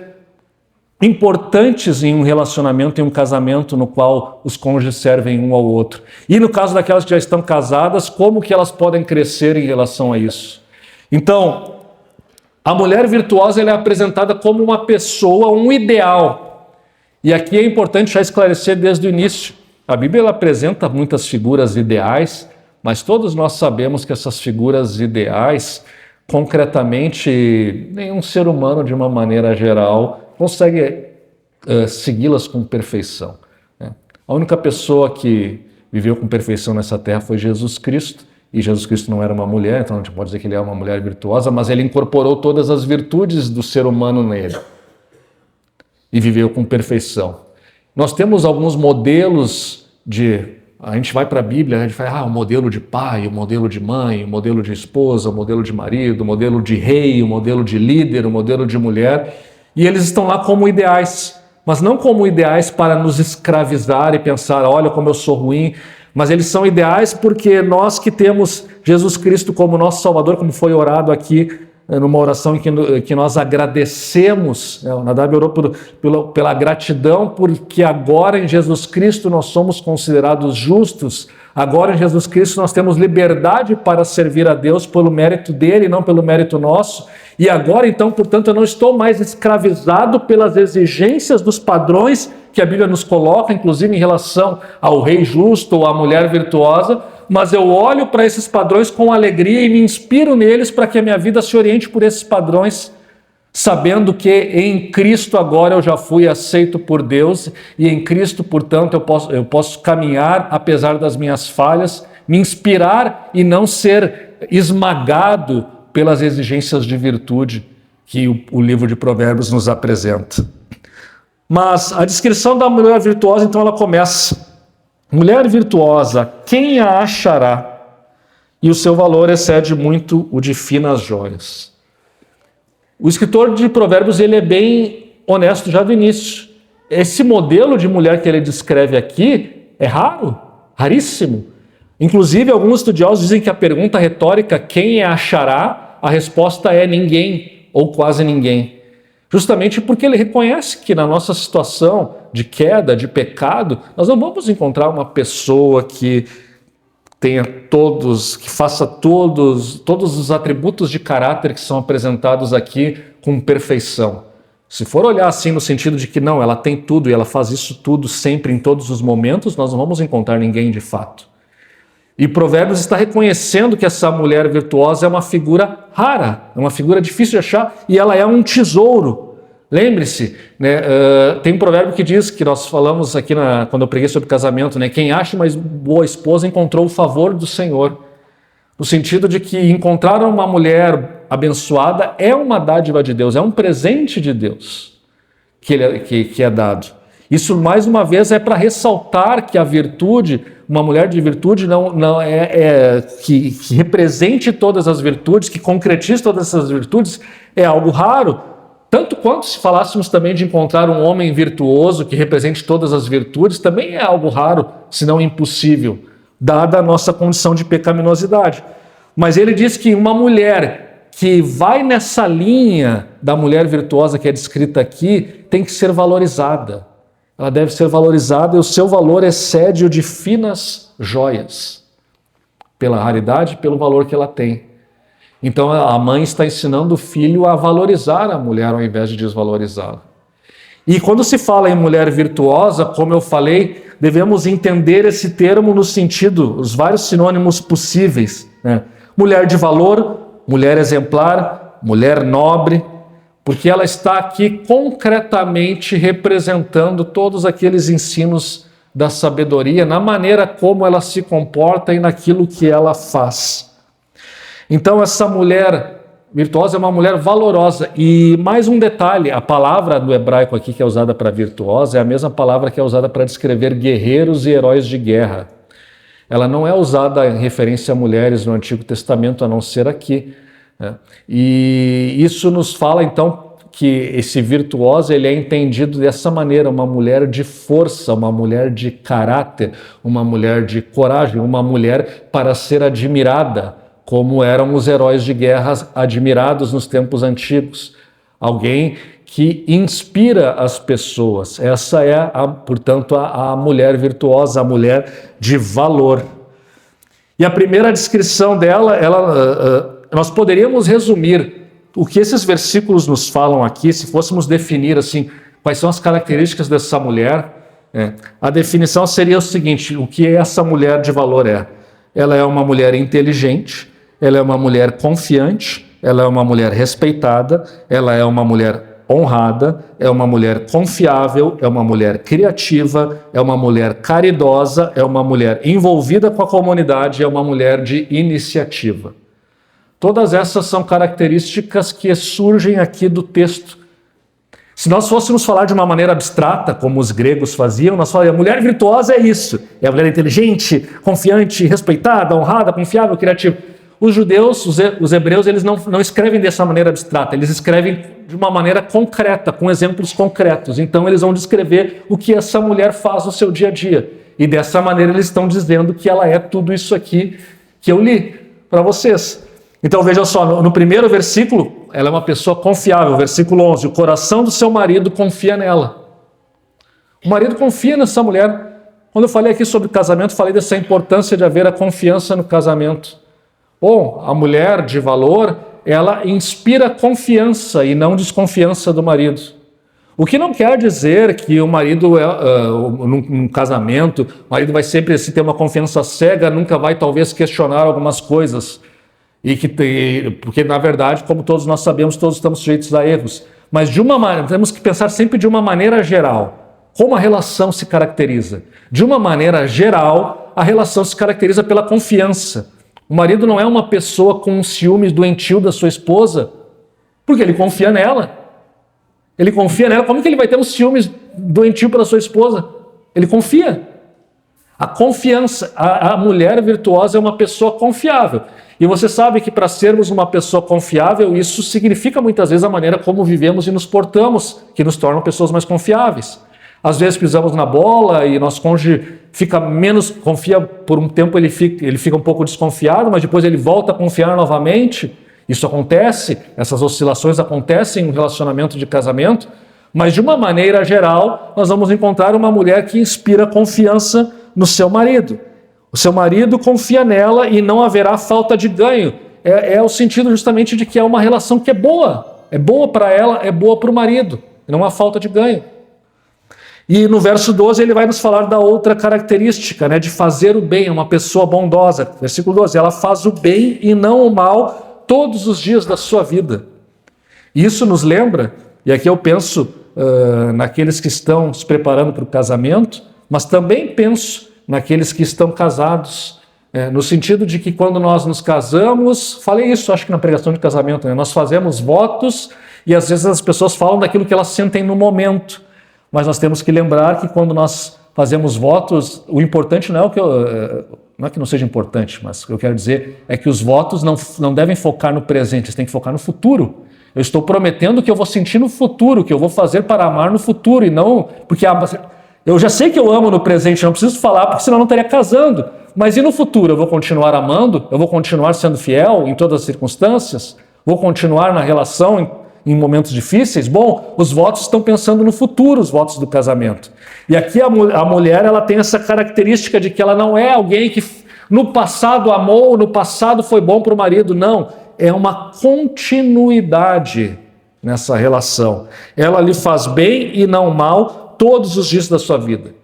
Speaker 1: importantes em um relacionamento, em um casamento no qual os cônjuges servem um ao outro. E no caso daquelas que já estão casadas, como que elas podem crescer em relação a isso. Então, a mulher virtuosa ela é apresentada como uma pessoa, um ideal. E aqui é importante já esclarecer desde o início. A Bíblia ela apresenta muitas figuras ideais, mas todos nós sabemos que essas figuras ideais, concretamente, nenhum ser humano, de uma maneira geral, consegue segui-las com perfeição. Né? A única pessoa que viveu com perfeição nessa terra foi Jesus Cristo, e Jesus Cristo não era uma mulher, então a gente pode dizer que ele é uma mulher virtuosa, mas ele incorporou todas as virtudes do ser humano nele e viveu com perfeição. Nós temos alguns modelos a gente vai para a Bíblia, a gente fala, o modelo de pai, o modelo de mãe, o modelo de esposa, o modelo de marido, o modelo de rei, o modelo de líder, o modelo de mulher, e eles estão lá como ideais, mas não como ideais para nos escravizar e pensar, olha como eu sou ruim, mas eles são ideais porque nós que temos Jesus Cristo como nosso Salvador, como foi orado aqui, numa oração em que nós agradecemos, o Nadab orou pela gratidão, porque agora em Jesus Cristo nós somos considerados justos Agora em Jesus Cristo nós temos liberdade para servir a Deus pelo mérito dele e não pelo mérito nosso. E agora então, portanto, eu não estou mais escravizado pelas exigências dos padrões que a Bíblia nos coloca, inclusive em relação ao rei justo ou à mulher virtuosa, mas eu olho para esses padrões com alegria e me inspiro neles para que a minha vida se oriente por esses padrões, sabendo que em Cristo agora eu já fui aceito por Deus e em Cristo, portanto, eu posso caminhar apesar das minhas falhas, me inspirar e não ser esmagado pelas exigências de virtude que o livro de Provérbios nos apresenta. Mas a descrição da mulher virtuosa, então, ela começa: mulher virtuosa, quem a achará? E o seu valor excede muito o de finas joias. O escritor de Provérbios, ele é bem honesto já do início. Esse modelo de mulher que ele descreve aqui é raro, raríssimo. Inclusive, alguns estudiosos dizem que a pergunta retórica, quem a achará, a resposta é ninguém, ou quase ninguém. Justamente porque ele reconhece que na nossa situação de queda, de pecado, nós não vamos encontrar uma pessoa que tenha que faça todos os atributos de caráter que são apresentados aqui com perfeição. Se for olhar assim no sentido de que não, ela tem tudo e ela faz isso tudo sempre, em todos os momentos, nós não vamos encontrar ninguém de fato. E Provérbios está reconhecendo que essa mulher virtuosa é uma figura rara, é uma figura difícil de achar e ela é um tesouro. Lembre-se, né, tem um provérbio que diz, que nós falamos aqui quando eu preguei sobre casamento, né, quem acha uma boa esposa encontrou o favor do Senhor. No sentido de que encontrar uma mulher abençoada é uma dádiva de Deus, é um presente de Deus que é dado. Isso, mais uma vez, é para ressaltar que a virtude, uma mulher de virtude não que represente todas as virtudes, que concretize todas essas virtudes, é algo raro. Tanto quanto se falássemos também de encontrar um homem virtuoso que represente todas as virtudes, também é algo raro, se não impossível, dada a nossa condição de pecaminosidade. Mas ele diz que uma mulher que vai nessa linha da mulher virtuosa que é descrita aqui, tem que ser valorizada. Ela deve ser valorizada e o seu valor excede o de finas joias, pela raridade e pelo valor que ela tem. Então a mãe está ensinando o filho a valorizar a mulher ao invés de desvalorizá-la. E quando se fala em mulher virtuosa, como eu falei, devemos entender esse termo no sentido, os vários sinônimos possíveis, né? Mulher de valor, mulher exemplar, mulher nobre, porque ela está aqui concretamente representando todos aqueles ensinos da sabedoria, na maneira como ela se comporta e naquilo que ela faz. Então essa mulher virtuosa é uma mulher valorosa. E mais um detalhe, a palavra do hebraico aqui que é usada para virtuosa é a mesma palavra que é usada para descrever guerreiros e heróis de guerra. Ela não é usada em referência a mulheres no Antigo Testamento, a não ser aqui. E isso nos fala então que esse virtuoso ele é entendido dessa maneira, uma mulher de força, uma mulher de caráter, uma mulher de coragem, uma mulher para ser admirada, como eram os heróis de guerra admirados nos tempos antigos. Alguém que inspira as pessoas. Essa é, portanto, a mulher virtuosa, a mulher de valor. E a primeira descrição dela, nós poderíamos resumir o que esses versículos nos falam aqui, se fôssemos definir assim, quais são as características dessa mulher. A definição seria o seguinte: o que essa mulher de valor é? Ela é uma mulher inteligente, ela é uma mulher confiante, ela é uma mulher respeitada, ela é uma mulher honrada, é uma mulher confiável, é uma mulher criativa, é uma mulher caridosa, é uma mulher envolvida com a comunidade, é uma mulher de iniciativa. Todas essas são características que surgem aqui do texto. Se nós fôssemos falar de uma maneira abstrata, como os gregos faziam, nós falaríamos, a mulher virtuosa é isso, é a mulher inteligente, confiante, respeitada, honrada, confiável, criativa. Os judeus, os hebreus, eles não escrevem dessa maneira abstrata, eles escrevem de uma maneira concreta, com exemplos concretos. Então eles vão descrever o que essa mulher faz no seu dia a dia. E dessa maneira eles estão dizendo que ela é tudo isso aqui que eu li para vocês. Então vejam só, no primeiro versículo, ela é uma pessoa confiável, versículo 11, o coração do seu marido confia nela. O marido confia nessa mulher. Quando eu falei aqui sobre casamento, falei dessa importância de haver a confiança no casamento. Bom, a mulher de valor, ela inspira confiança e não desconfiança do marido. O que não quer dizer que o marido, num casamento, o marido vai sempre assim, ter uma confiança cega, nunca vai talvez questionar algumas coisas. Porque, na verdade, como todos nós sabemos, todos estamos sujeitos a erros. Mas temos que pensar sempre de uma maneira geral. Como a relação se caracteriza? De uma maneira geral, a relação se caracteriza pela confiança. O marido não é uma pessoa com ciúmes doentio da sua esposa, porque ele confia nela. Ele confia nela. Como que ele vai ter um ciúmes doentio pela sua esposa? Ele confia. A confiança, a mulher virtuosa é uma pessoa confiável. E você sabe que para sermos uma pessoa confiável, isso significa muitas vezes a maneira como vivemos e nos portamos, que nos tornam pessoas mais confiáveis. Às vezes pisamos na bola e nosso cônjuge fica menos, confia por um tempo, ele fica um pouco desconfiado, mas depois ele volta a confiar novamente. Isso acontece, essas oscilações acontecem em um relacionamento de casamento, mas de uma maneira geral, nós vamos encontrar uma mulher que inspira confiança no seu marido. O seu marido confia nela e não haverá falta de ganho. É o sentido justamente de que é uma relação que é boa para ela, é boa para o marido, não há falta de ganho. E no verso 12 ele vai nos falar da outra característica, de fazer o bem, é uma pessoa bondosa. Versículo 12, ela faz o bem e não o mal todos os dias da sua vida. E isso nos lembra, e aqui eu penso naqueles que estão se preparando para o casamento, mas também penso naqueles que estão casados, no sentido de que quando nós nos casamos, falei isso acho que na pregação de casamento, nós fazemos votos e às vezes as pessoas falam daquilo que elas sentem no momento, mas nós temos que lembrar que quando nós fazemos votos, o importante não é que não seja importante, mas o que eu quero dizer é que os votos não devem focar no presente, eles têm que focar no futuro. Eu estou prometendo que eu vou sentir no futuro, que eu vou fazer para amar no futuro, e não porque eu já sei que eu amo no presente, não preciso falar, porque senão eu não estaria casando. Mas e no futuro? Eu vou continuar amando? Eu vou continuar sendo fiel em todas as circunstâncias? Vou continuar na relação em momentos difíceis? Bom, os votos estão pensando no futuro, os votos do casamento. E aqui a mulher ela tem essa característica de que ela não é alguém que no passado amou, no passado foi bom para o marido. Não, é uma continuidade nessa relação. Ela lhe faz bem e não mal todos os dias da sua vida.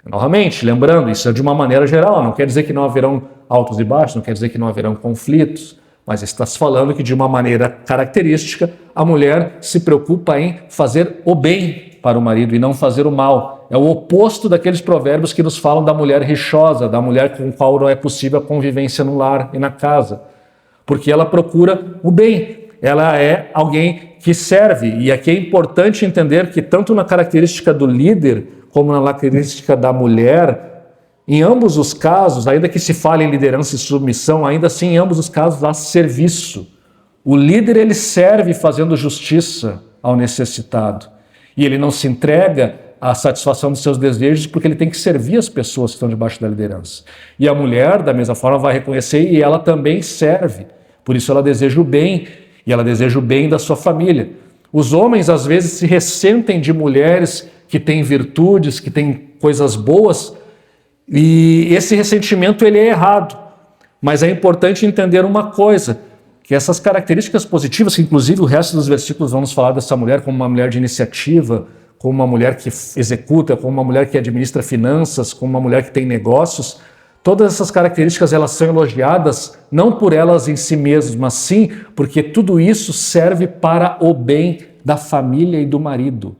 Speaker 1: Novamente, lembrando, isso é de uma maneira geral, não quer dizer que não haverão altos e baixos, não quer dizer que não haverão conflitos, mas está se falando que de uma maneira característica, a mulher se preocupa em fazer o bem para o marido e não fazer o mal. É o oposto daqueles provérbios que nos falam da mulher rixosa, da mulher com a qual não é possível a convivência no lar e na casa, porque ela procura o bem. Ela é alguém que serve, e aqui é importante entender que tanto na característica do líder, como na característica da mulher, em ambos os casos, ainda que se fale em liderança e submissão, ainda assim em ambos os casos há serviço. O líder ele serve fazendo justiça ao necessitado, e ele não se entrega à satisfação dos seus desejos porque ele tem que servir as pessoas que estão debaixo da liderança. E a mulher, da mesma forma, vai reconhecer e ela também serve, por isso ela deseja o bem, e ela deseja o bem da sua família. Os homens, às vezes, se ressentem de mulheres que têm virtudes, que têm coisas boas, e esse ressentimento ele é errado. Mas é importante entender uma coisa, que essas características positivas, que inclusive o resto dos versículos vão nos falar dessa mulher como uma mulher de iniciativa, como uma mulher que executa, como uma mulher que administra finanças, como uma mulher que tem negócios, todas essas características elas são elogiadas não por elas em si mesmas, mas sim porque tudo isso serve para o bem da família e do marido.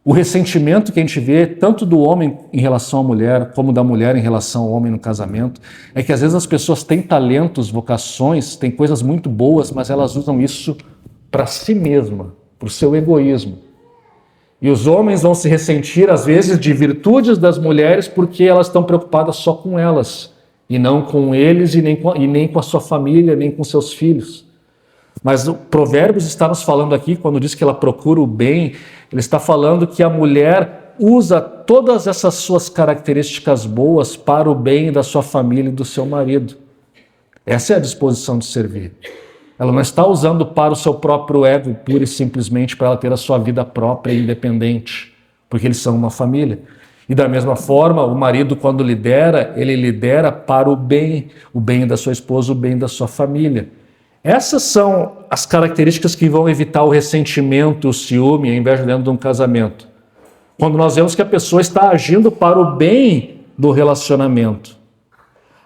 Speaker 1: O ressentimento que a gente vê, tanto do homem em relação à mulher, como da mulher em relação ao homem no casamento, é que às vezes as pessoas têm talentos, vocações, têm coisas muito boas, mas elas usam isso para si mesma, para o seu egoísmo. E os homens vão se ressentir, às vezes, de virtudes das mulheres porque elas estão preocupadas só com elas, e não com eles, e nem com a sua família, nem com seus filhos. Mas o Provérbios está nos falando aqui, quando diz que ela procura o bem, ele está falando que a mulher usa todas essas suas características boas para o bem da sua família e do seu marido. Essa é a disposição de servir. Ela não está usando para o seu próprio ego, pura e simplesmente para ela ter a sua vida própria e independente, porque eles são uma família. E da mesma forma, o marido, quando lidera, ele lidera para o bem da sua esposa, o bem da sua família. Essas são as características que vão evitar o ressentimento, o ciúme, a inveja dentro de um casamento. Quando nós vemos que a pessoa está agindo para o bem do relacionamento.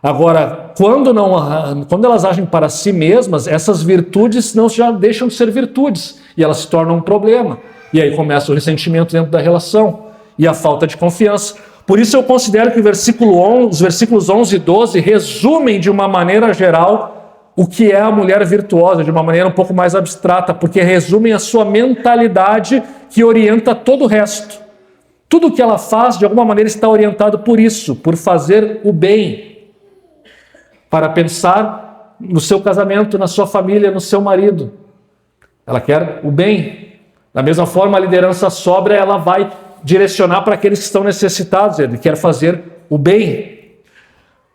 Speaker 1: Agora, quando elas agem para si mesmas, essas virtudes não já deixam de ser virtudes e elas se tornam um problema. E aí começa o ressentimento dentro da relação e a falta de confiança. Por isso eu considero que os versículos 11 e 12 resumem de uma maneira geral o que é a mulher virtuosa, de uma maneira um pouco mais abstrata, porque resumem a sua mentalidade que orienta todo o resto. Tudo que ela faz, de alguma maneira, está orientado por isso, por fazer o bem, para pensar no seu casamento, na sua família, no seu marido. Ela quer o bem. Da mesma forma, a liderança sóbria, ela vai direcionar para aqueles que estão necessitados, ele quer fazer o bem.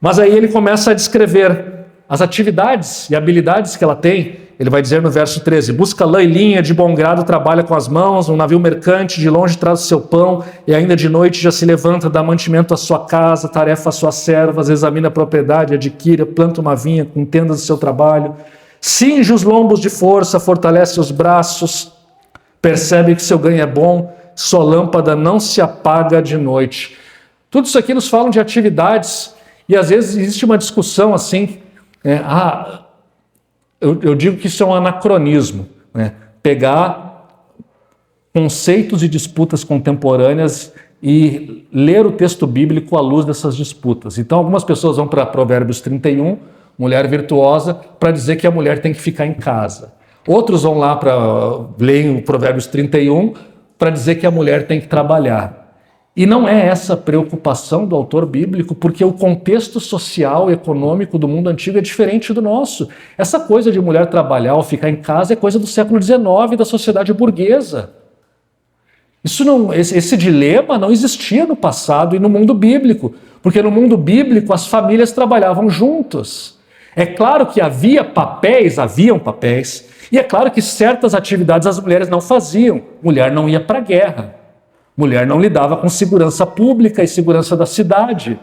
Speaker 1: Mas aí ele começa a descrever as atividades e habilidades que ela tem. Ele vai dizer no verso 13, busca lã e linha, de bom grado trabalha com as mãos, um navio mercante, de longe traz o seu pão, e ainda de noite já se levanta, dá mantimento à sua casa, tarefa às suas servas, examina a propriedade, adquire, planta uma vinha com tendas do seu trabalho, cinge os lombos de força, fortalece os braços, percebe que seu ganho é bom, sua lâmpada não se apaga de noite. Tudo isso aqui nos falam de atividades, e às vezes existe uma discussão assim, eu digo que isso é um anacronismo, né? Pegar conceitos e disputas contemporâneas e ler o texto bíblico à luz dessas disputas. Então algumas pessoas vão para Provérbios 31, mulher virtuosa, para dizer que a mulher tem que ficar em casa. Outros vão lá para ler o Provérbios 31 para dizer que a mulher tem que trabalhar. E não é essa a preocupação do autor bíblico, porque o contexto social e econômico do mundo antigo é diferente do nosso. Essa coisa de mulher trabalhar ou ficar em casa é coisa do século XIX, da sociedade burguesa. Esse dilema não existia no passado e no mundo bíblico, porque no mundo bíblico as famílias trabalhavam juntas. É claro que haviam papéis, e é claro que certas atividades as mulheres não faziam. Mulher não ia para a guerra. Mulher não lidava com segurança pública e segurança da cidade.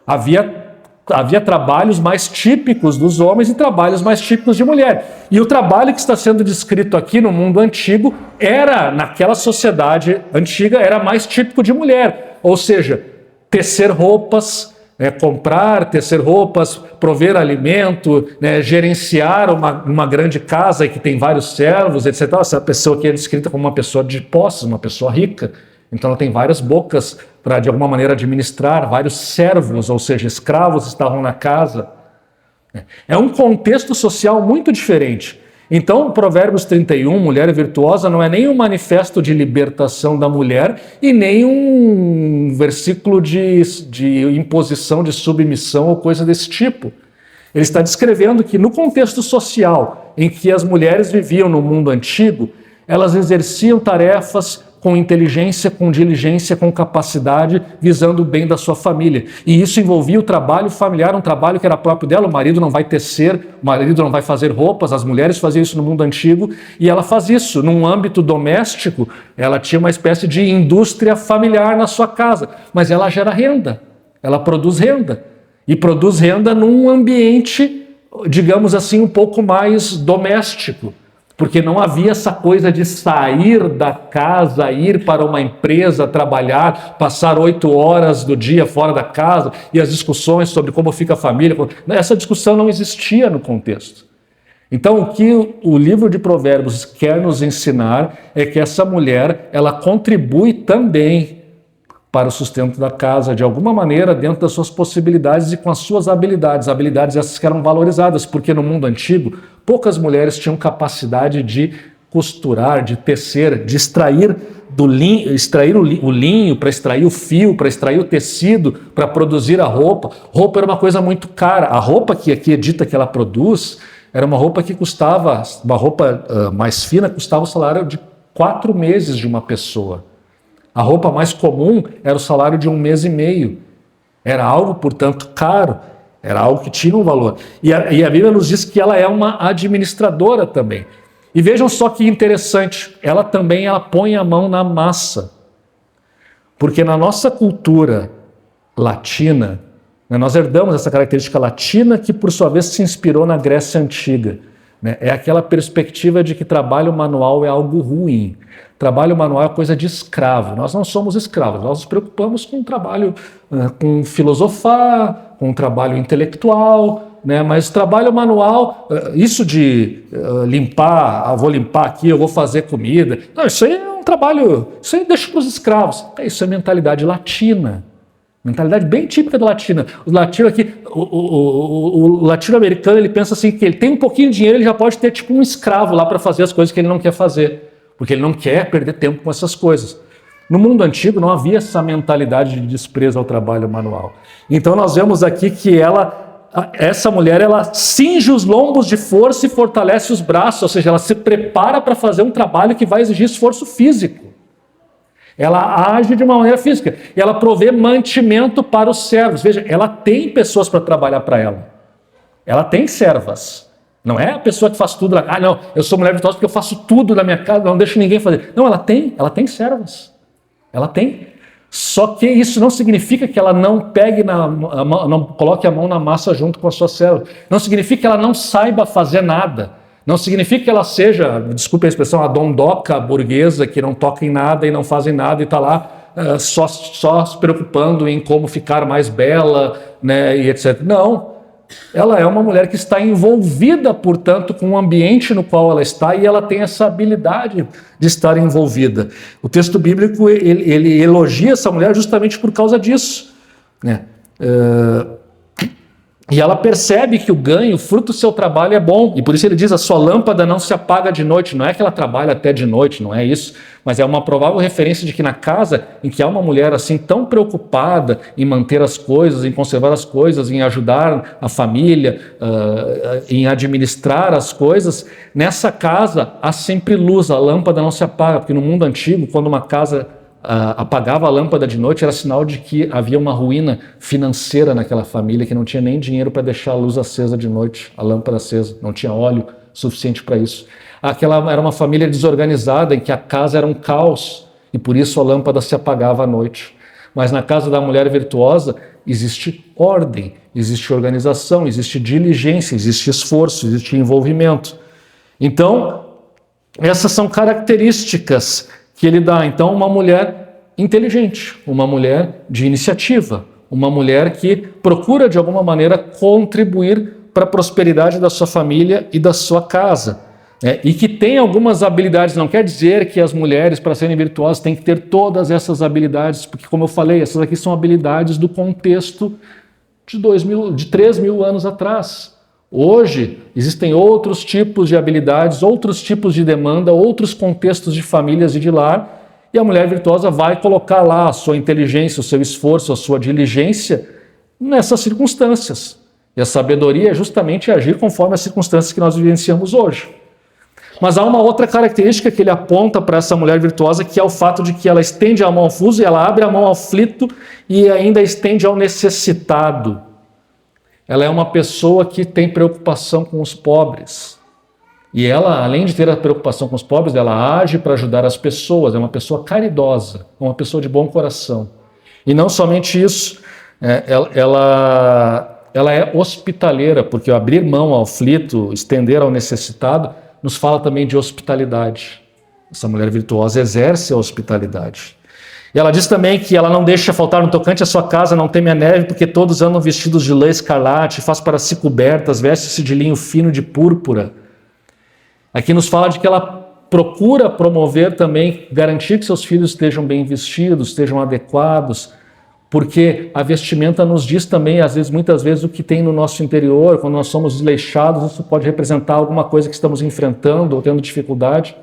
Speaker 1: Havia trabalhos mais típicos dos homens e trabalhos mais típicos de mulher. E o trabalho que está sendo descrito aqui no mundo antigo naquela sociedade antiga, era mais típico de mulher. Ou seja, tecer roupas, tecer roupas, prover alimento, gerenciar uma grande casa que tem vários servos, etc. Essa pessoa aqui é descrita como uma pessoa de posses, uma pessoa rica. Então ela tem várias bocas para, de alguma maneira, administrar, vários servos, ou seja, escravos estavam na casa. É um contexto social muito diferente. Então, Provérbios 31, mulher virtuosa, não é nem um manifesto de libertação da mulher e nem um versículo de imposição, de submissão ou coisa desse tipo. Ele está descrevendo que no contexto social em que as mulheres viviam no mundo antigo, elas exerciam tarefas com inteligência, com diligência, com capacidade, visando o bem da sua família. E isso envolvia o trabalho familiar, um trabalho que era próprio dela. O marido não vai tecer, o marido não vai fazer roupas, as mulheres faziam isso no mundo antigo, e ela faz isso. Num âmbito doméstico, ela tinha uma espécie de indústria familiar na sua casa, mas ela gera renda, ela produz renda. E produz renda num ambiente, digamos assim, um pouco mais doméstico. Porque não havia essa coisa de sair da casa, ir para uma empresa, trabalhar, passar 8 horas do dia fora da casa e as discussões sobre como fica a família. Essa discussão não existia no contexto. Então, o que o livro de Provérbios quer nos ensinar é que essa mulher, ela contribui também para o sustento da casa, de alguma maneira, dentro das suas possibilidades e com as suas habilidades. Habilidades essas que eram valorizadas, porque no mundo antigo, poucas mulheres tinham capacidade de costurar, de tecer, de extrair o linho, para extrair o fio, para extrair o tecido, para produzir a roupa. Roupa era uma coisa muito cara. A roupa que aqui é dita que ela produz, era uma roupa que custava, uma roupa mais fina, custava o salário de 4 meses de uma pessoa. A roupa mais comum era o salário de 1 mês e meio. Era algo, portanto, caro. Era algo que tinha um valor. E a Bíblia nos diz que ela é uma administradora também. E vejam só que interessante, ela põe a mão na massa. Porque na nossa cultura latina, né, nós herdamos essa característica latina que, por sua vez, se inspirou na Grécia Antiga. Né? É aquela perspectiva de que trabalho manual é algo ruim. Trabalho manual é coisa de escravo. Nós não somos escravos, nós nos preocupamos com o trabalho, com filosofar, com o trabalho intelectual, né? Mas trabalho manual, isso de limpar, vou limpar aqui, eu vou fazer comida, não, isso aí é um trabalho, isso aí deixa para os escravos. Isso é mentalidade latina. Mentalidade bem típica da latina. O latino aqui, o latino-americano, ele pensa assim que ele tem um pouquinho de dinheiro, ele já pode ter tipo um escravo lá para fazer as coisas que ele não quer fazer, porque ele não quer perder tempo com essas coisas. No mundo antigo não havia essa mentalidade de desprezo ao trabalho manual. Então nós vemos aqui que essa mulher, ela cinge os lombos de força e fortalece os braços, ou seja, ela se prepara para fazer um trabalho que vai exigir esforço físico. Ela age de uma maneira física e ela provê mantimento para os servos. Veja, ela tem pessoas para trabalhar para ela. Ela tem servas. Não é a pessoa que faz tudo. Ah, não, eu sou mulher virtuosa porque eu faço tudo na minha casa, não deixo ninguém fazer. Não, ela tem servas. Ela tem. Só que isso não significa que ela não pegue não coloque a mão na massa junto com a sua serva. Não significa que ela não saiba fazer nada. Não significa que ela seja, desculpe a expressão, a dondoca burguesa que não toca em nada e não faz em nada e está lá só se preocupando em como ficar mais bela, né, e etc. Não, ela é uma mulher que está envolvida, portanto, com o ambiente no qual ela está e ela tem essa habilidade de estar envolvida. O texto bíblico ele elogia essa mulher justamente por causa disso, né? E ela percebe que o ganho, o fruto do seu trabalho é bom. E por isso ele diz, a sua lâmpada não se apaga de noite. Não é que ela trabalha até de noite, não é isso. Mas é uma provável referência de que na casa em que há uma mulher assim tão preocupada em manter as coisas, em conservar as coisas, em ajudar a família, em administrar as coisas, nessa casa há sempre luz, a lâmpada não se apaga. Porque no mundo antigo, quando uma casa apagava a lâmpada de noite, era sinal de que havia uma ruína financeira naquela família, que não tinha nem dinheiro para deixar a luz acesa de noite, a lâmpada acesa, não tinha óleo suficiente para isso. Aquela era uma família desorganizada, em que a casa era um caos, e por isso a lâmpada se apagava à noite. Mas na casa da mulher virtuosa existe ordem, existe organização, existe diligência, existe esforço, existe envolvimento. Então, essas são características que ele dá. Então, uma mulher inteligente, uma mulher de iniciativa, uma mulher que procura de alguma maneira contribuir para a prosperidade da sua família e da sua casa, né? E que tem algumas habilidades. Não quer dizer que as mulheres, para serem virtuosas, têm que ter todas essas habilidades, porque, como eu falei, essas aqui são habilidades do contexto de 3.000 anos atrás. Hoje, existem outros tipos de habilidades, outros tipos de demanda, outros contextos de famílias e de lar, e a mulher virtuosa vai colocar lá a sua inteligência, o seu esforço, a sua diligência nessas circunstâncias. E a sabedoria é justamente agir conforme as circunstâncias que nós vivenciamos hoje. Mas há uma outra característica que ele aponta para essa mulher virtuosa, que é o fato de que ela estende a mão ao fuso, e ela abre a mão ao aflito e ainda estende ao necessitado. Ela é uma pessoa que tem preocupação com os pobres. E ela, além de ter a preocupação com os pobres, ela age para ajudar as pessoas. É uma pessoa caridosa, uma pessoa de bom coração. E não somente isso, ela é hospitaleira, porque abrir mão ao aflito, estender ao necessitado, nos fala também de hospitalidade. Essa mulher virtuosa exerce a hospitalidade. E ela diz também que ela não deixa faltar no tocante à sua casa, não teme a neve, porque todos andam vestidos de lã escarlate, faz para si cobertas, veste-se de linho fino de púrpura. Aqui nos fala de que ela procura promover também, garantir que seus filhos estejam bem vestidos, estejam adequados, porque a vestimenta nos diz também, muitas vezes, o que tem no nosso interior. Quando nós somos desleixados, isso pode representar alguma coisa que estamos enfrentando ou tendo dificuldade.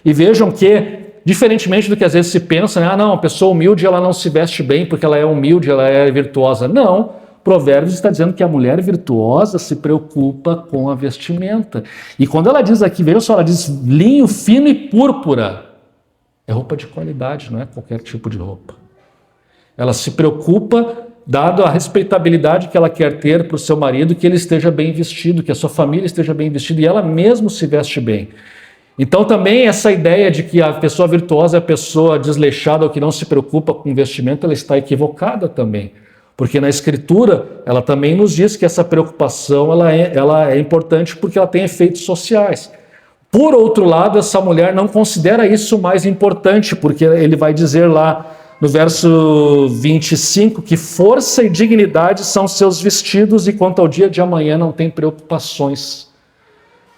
Speaker 1: E vejam que, diferentemente do que às vezes se pensa, né? Não, a pessoa humilde ela não se veste bem porque ela é humilde, ela é virtuosa. Não, Provérbios está dizendo que a mulher virtuosa se preocupa com a vestimenta. E quando ela diz aqui, veja só, ela diz linho fino e púrpura. É roupa de qualidade, não é qualquer tipo de roupa. Ela se preocupa, dado a respeitabilidade que ela quer ter para o seu marido, que ele esteja bem vestido, que a sua família esteja bem vestida, e ela mesmo se veste bem. Então também essa ideia de que a pessoa virtuosa é a pessoa desleixada ou que não se preocupa com investimento, ela está equivocada também. Porque na Escritura, ela também nos diz que essa preocupação ela é importante porque ela tem efeitos sociais. Por outro lado, essa mulher não considera isso mais importante, porque ele vai dizer lá no verso 25 que força e dignidade são seus vestidos e quanto ao dia de amanhã não tem preocupações.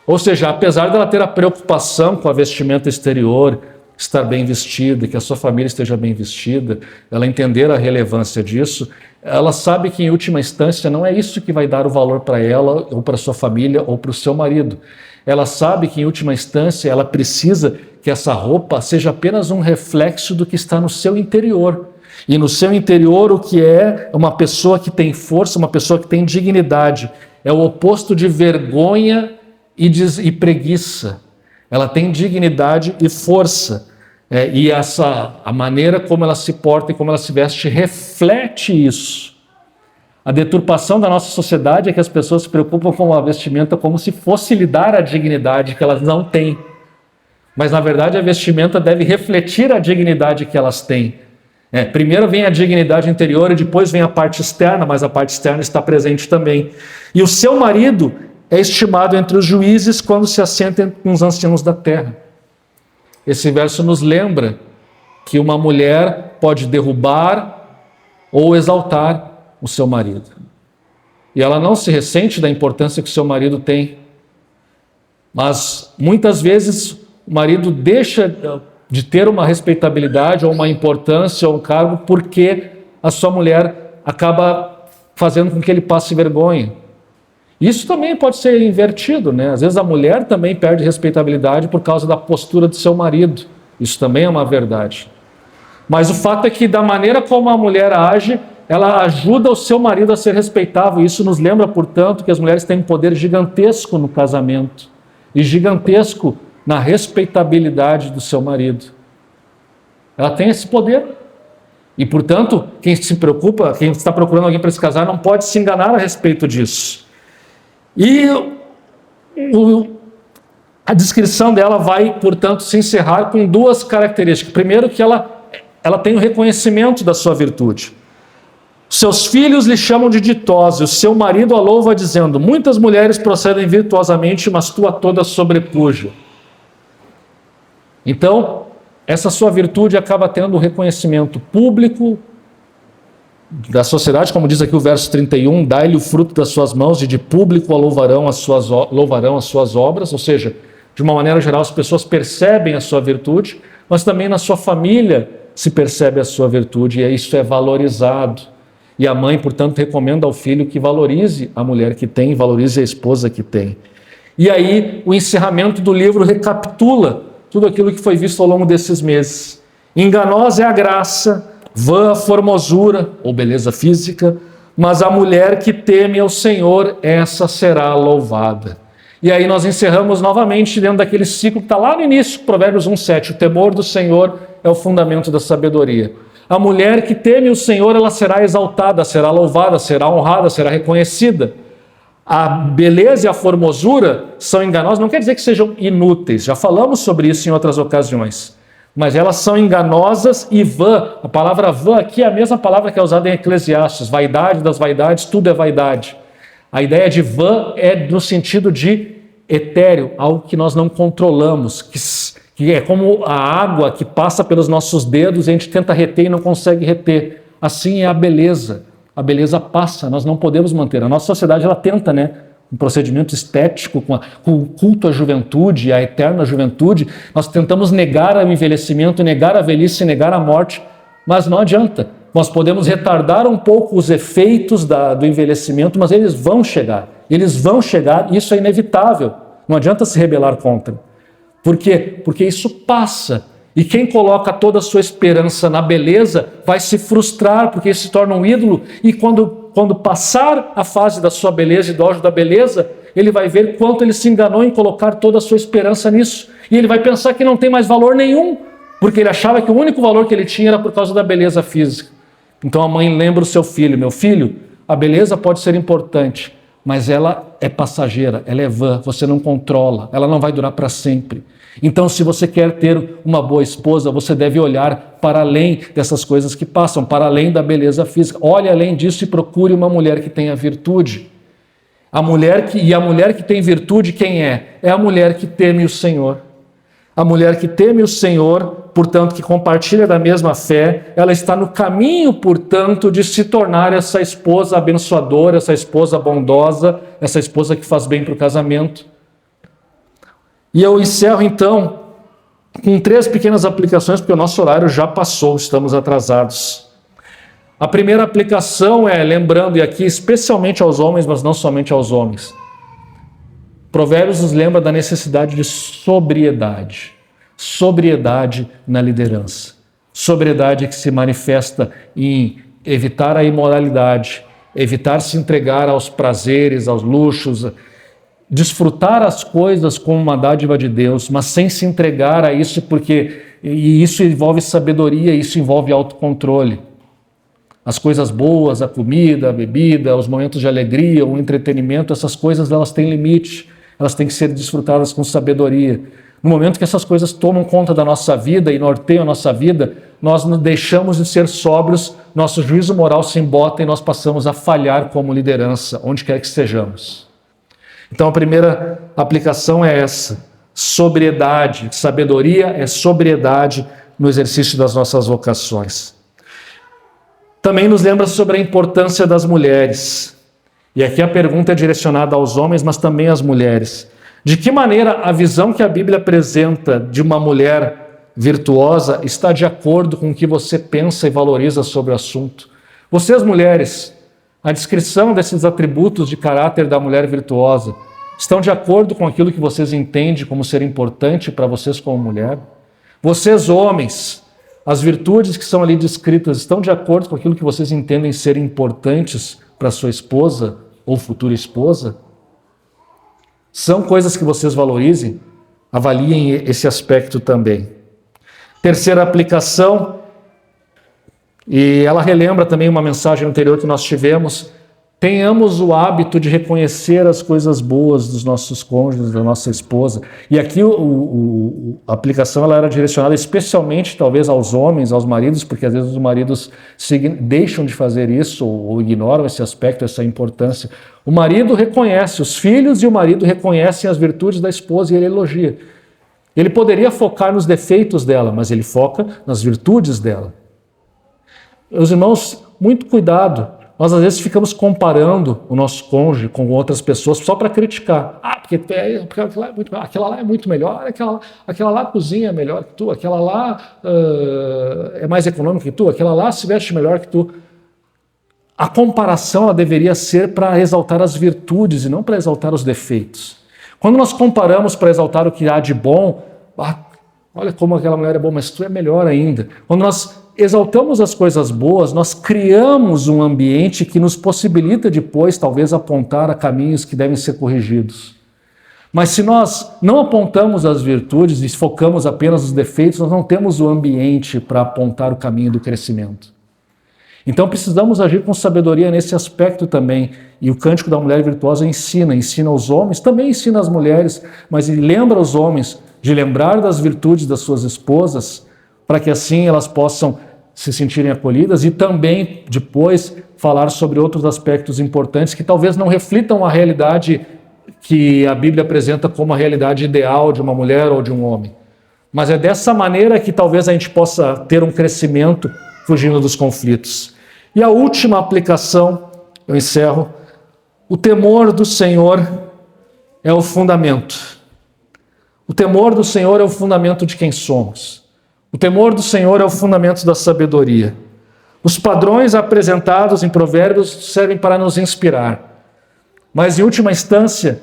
Speaker 1: Ou seja, apesar dela ter a preocupação com a vestimenta exterior, estar bem vestida, que a sua família esteja bem vestida, ela entender a relevância disso, ela sabe que em última instância não é isso que vai dar o valor para ela, ou para sua família, ou para o seu marido. Ela sabe que em última instância ela precisa que essa roupa seja apenas um reflexo do que está no seu interior. E no seu interior o que é uma pessoa que tem força, uma pessoa que tem dignidade. É o oposto de vergonha e preguiça. Ela tem dignidade e força. E a maneira como ela se porta e como ela se veste reflete isso. A deturpação da nossa sociedade é que as pessoas se preocupam com a vestimenta como se fosse lhe dar a dignidade que elas não têm. Mas na verdade a vestimenta deve refletir a dignidade que elas têm. Primeiro vem a dignidade interior e depois vem a parte externa, mas a parte externa está presente também. E o seu marido é estimado entre os juízes quando se assenta com os anciãos da terra. Esse verso nos lembra que uma mulher pode derrubar ou exaltar o seu marido. E ela não se ressente da importância que o seu marido tem. Mas muitas vezes o marido deixa de ter uma respeitabilidade ou uma importância ou um cargo porque a sua mulher acaba fazendo com que ele passe vergonha. Isso também pode ser invertido, né? Às vezes a mulher também perde respeitabilidade por causa da postura do seu marido. Isso também é uma verdade. Mas o fato é que da maneira como a mulher age, ela ajuda o seu marido a ser respeitável. Isso nos lembra, portanto, que as mulheres têm um poder gigantesco no casamento e gigantesco na respeitabilidade do seu marido. Ela tem esse poder. E, portanto, quem se preocupa, quem está procurando alguém para se casar, não pode se enganar a respeito disso. E a descrição dela vai, portanto, se encerrar com duas características. Primeiro, que ela tem o reconhecimento da sua virtude. Seus filhos lhe chamam de ditosa, o seu marido a louva dizendo: muitas mulheres procedem virtuosamente, mas tu a todas sobrepuja. Então, essa sua virtude acaba tendo um reconhecimento público da sociedade, como diz aqui o verso 31, dai-lhe o fruto das suas mãos e de público a louvarão as suas obras, ou seja, de uma maneira geral as pessoas percebem a sua virtude, mas também na sua família se percebe a sua virtude e isso é valorizado. E a mãe, portanto, recomenda ao filho que valorize a mulher que tem, valorize a esposa que tem. E aí o encerramento do livro recapitula tudo aquilo que foi visto ao longo desses meses. Enganosa é a graça, vã a formosura, ou beleza física, mas a mulher que teme ao Senhor, essa será louvada. E aí nós encerramos novamente dentro daquele ciclo que está lá no início, Provérbios 1:7, o temor do Senhor é o fundamento da sabedoria. A mulher que teme o Senhor, ela será exaltada, será louvada, será honrada, será reconhecida. A beleza e a formosura são enganosas, não quer dizer que sejam inúteis, já falamos sobre isso em outras ocasiões. Mas elas são enganosas e vã. A palavra vã aqui é a mesma palavra que é usada em Eclesiastes. Vaidade das vaidades, tudo é vaidade. A ideia de vã é no sentido de etéreo, algo que nós não controlamos, que é como a água que passa pelos nossos dedos e a gente tenta reter e não consegue reter. Assim é a beleza. A beleza passa, nós não podemos manter. A nossa sociedade ela tenta, né? Um procedimento estético, com o culto à juventude, à eterna juventude, nós tentamos negar o envelhecimento, negar a velhice, negar a morte, mas não adianta. Nós podemos retardar um pouco os efeitos do envelhecimento, mas eles vão chegar, e isso é inevitável, não adianta se rebelar contra. Por quê? Porque isso passa, e quem coloca toda a sua esperança na beleza vai se frustrar, porque isso se torna um ídolo, e quando passar a fase da sua beleza e do auge da beleza, ele vai ver quanto ele se enganou em colocar toda a sua esperança nisso. E ele vai pensar que não tem mais valor nenhum, porque ele achava que o único valor que ele tinha era por causa da beleza física. Então a mãe lembra o seu filho: meu filho, a beleza pode ser importante, mas ela é passageira, ela é vã, você não controla, ela não vai durar para sempre. Então, se você quer ter uma boa esposa, você deve olhar para além dessas coisas que passam, para além da beleza física. Olhe além disso e procure uma mulher que tenha virtude. A mulher que tem virtude, quem é? É a mulher que teme o Senhor. A mulher que teme o Senhor, portanto, que compartilha da mesma fé, ela está no caminho, portanto, de se tornar essa esposa abençoadora, essa esposa bondosa, essa esposa que faz bem para o casamento. E eu encerro, então, com 3 pequenas aplicações, porque o nosso horário já passou, estamos atrasados. A primeira aplicação é, lembrando, e aqui especialmente aos homens, mas não somente aos homens, Provérbios nos lembra da necessidade de sobriedade. Sobriedade na liderança. Sobriedade que se manifesta em evitar a imoralidade, evitar se entregar aos prazeres, aos luxos, desfrutar as coisas como uma dádiva de Deus, mas sem se entregar a isso, porque isso envolve sabedoria, isso envolve autocontrole. As coisas boas, a comida, a bebida, os momentos de alegria, o entretenimento, essas coisas elas têm limite, elas têm que ser desfrutadas com sabedoria. No momento que essas coisas tomam conta da nossa vida e norteiam a nossa vida, nós não deixamos de ser sóbrios, nosso juízo moral se embota e nós passamos a falhar como liderança, onde quer que estejamos. Então a primeira aplicação é essa, sobriedade. Sabedoria é sobriedade no exercício das nossas vocações. Também nos lembra sobre a importância das mulheres. E aqui a pergunta é direcionada aos homens, mas também às mulheres. De que maneira a visão que a Bíblia apresenta de uma mulher virtuosa está de acordo com o que você pensa e valoriza sobre o assunto? Vocês, mulheres, a descrição desses atributos de caráter da mulher virtuosa estão de acordo com aquilo que vocês entendem como ser importante para vocês como mulher? Vocês, homens, as virtudes que são ali descritas estão de acordo com aquilo que vocês entendem ser importantes para sua esposa ou futura esposa? São coisas que vocês valorizem? Avaliem esse aspecto também. Terceira aplicação, e ela relembra também uma mensagem anterior que nós tivemos: tenhamos o hábito de reconhecer as coisas boas dos nossos cônjuges, da nossa esposa. E aqui a aplicação ela era direcionada especialmente talvez aos homens, aos maridos, porque às vezes os maridos deixam de fazer isso ou ignoram esse aspecto, essa importância. O marido reconhece, os filhos e o marido reconhecem as virtudes da esposa e ele elogia. Ele poderia focar nos defeitos dela, mas ele foca nas virtudes dela. Meus irmãos, muito cuidado. Nós às vezes ficamos comparando o nosso cônjuge com outras pessoas só para criticar. Porque aquela lá é muito melhor, aquela lá cozinha melhor que tu, aquela lá é mais econômica que tu, aquela lá se veste melhor que tu. A comparação ela deveria ser para exaltar as virtudes e não para exaltar os defeitos. Quando nós comparamos para exaltar o que há de bom, olha como aquela mulher é boa, mas tu é melhor ainda. Quando nós exaltamos as coisas boas, nós criamos um ambiente que nos possibilita depois, talvez, apontar a caminhos que devem ser corrigidos. Mas se nós não apontamos as virtudes e focamos apenas nos defeitos, nós não temos o ambiente para apontar o caminho do crescimento. Então precisamos agir com sabedoria nesse aspecto também. E o Cântico da Mulher Virtuosa ensina os homens, também ensina as mulheres, mas ele lembra os homens de lembrar das virtudes das suas esposas, para que assim elas possam se sentirem acolhidas e também depois falar sobre outros aspectos importantes que talvez não reflitam a realidade que a Bíblia apresenta como a realidade ideal de uma mulher ou de um homem. Mas é dessa maneira que talvez a gente possa ter um crescimento fugindo dos conflitos. E a última aplicação, eu encerro, o temor do Senhor é o fundamento. O temor do Senhor é o fundamento de quem somos. O temor do Senhor é o fundamento da sabedoria. Os padrões apresentados em Provérbios servem para nos inspirar. Mas, em última instância,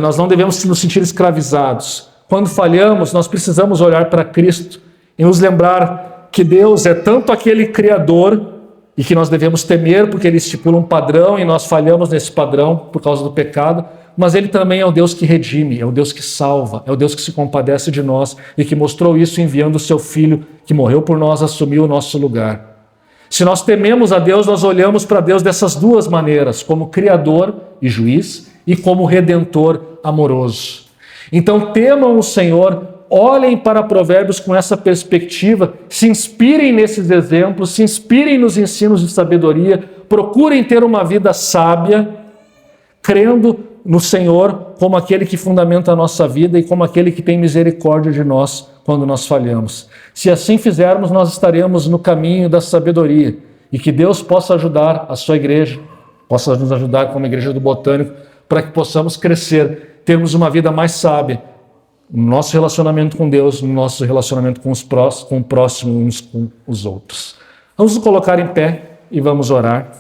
Speaker 1: nós não devemos nos sentir escravizados. Quando falhamos, nós precisamos olhar para Cristo e nos lembrar que Deus é tanto aquele Criador e que nós devemos temer porque Ele estipula um padrão e nós falhamos nesse padrão por causa do pecado, mas Ele também é o Deus que redime, é o Deus que salva, é o Deus que se compadece de nós e que mostrou isso enviando o seu Filho que morreu por nós, assumiu o nosso lugar. Se nós tememos a Deus, nós olhamos para Deus dessas duas maneiras, como Criador e Juiz e como Redentor amoroso. Então temam o Senhor, olhem para Provérbios com essa perspectiva, se inspirem nesses exemplos, se inspirem nos ensinos de sabedoria, procurem ter uma vida sábia, crendo no Senhor como aquele que fundamenta a nossa vida e como aquele que tem misericórdia de nós quando nós falhamos. Se assim fizermos, nós estaremos no caminho da sabedoria e que Deus possa ajudar a sua igreja, possa nos ajudar como a Igreja do Botânico, para que possamos crescer, termos uma vida mais sábia no nosso relacionamento com Deus, no nosso relacionamento com o próximo, uns com os outros. Vamos nos colocar em pé e vamos orar.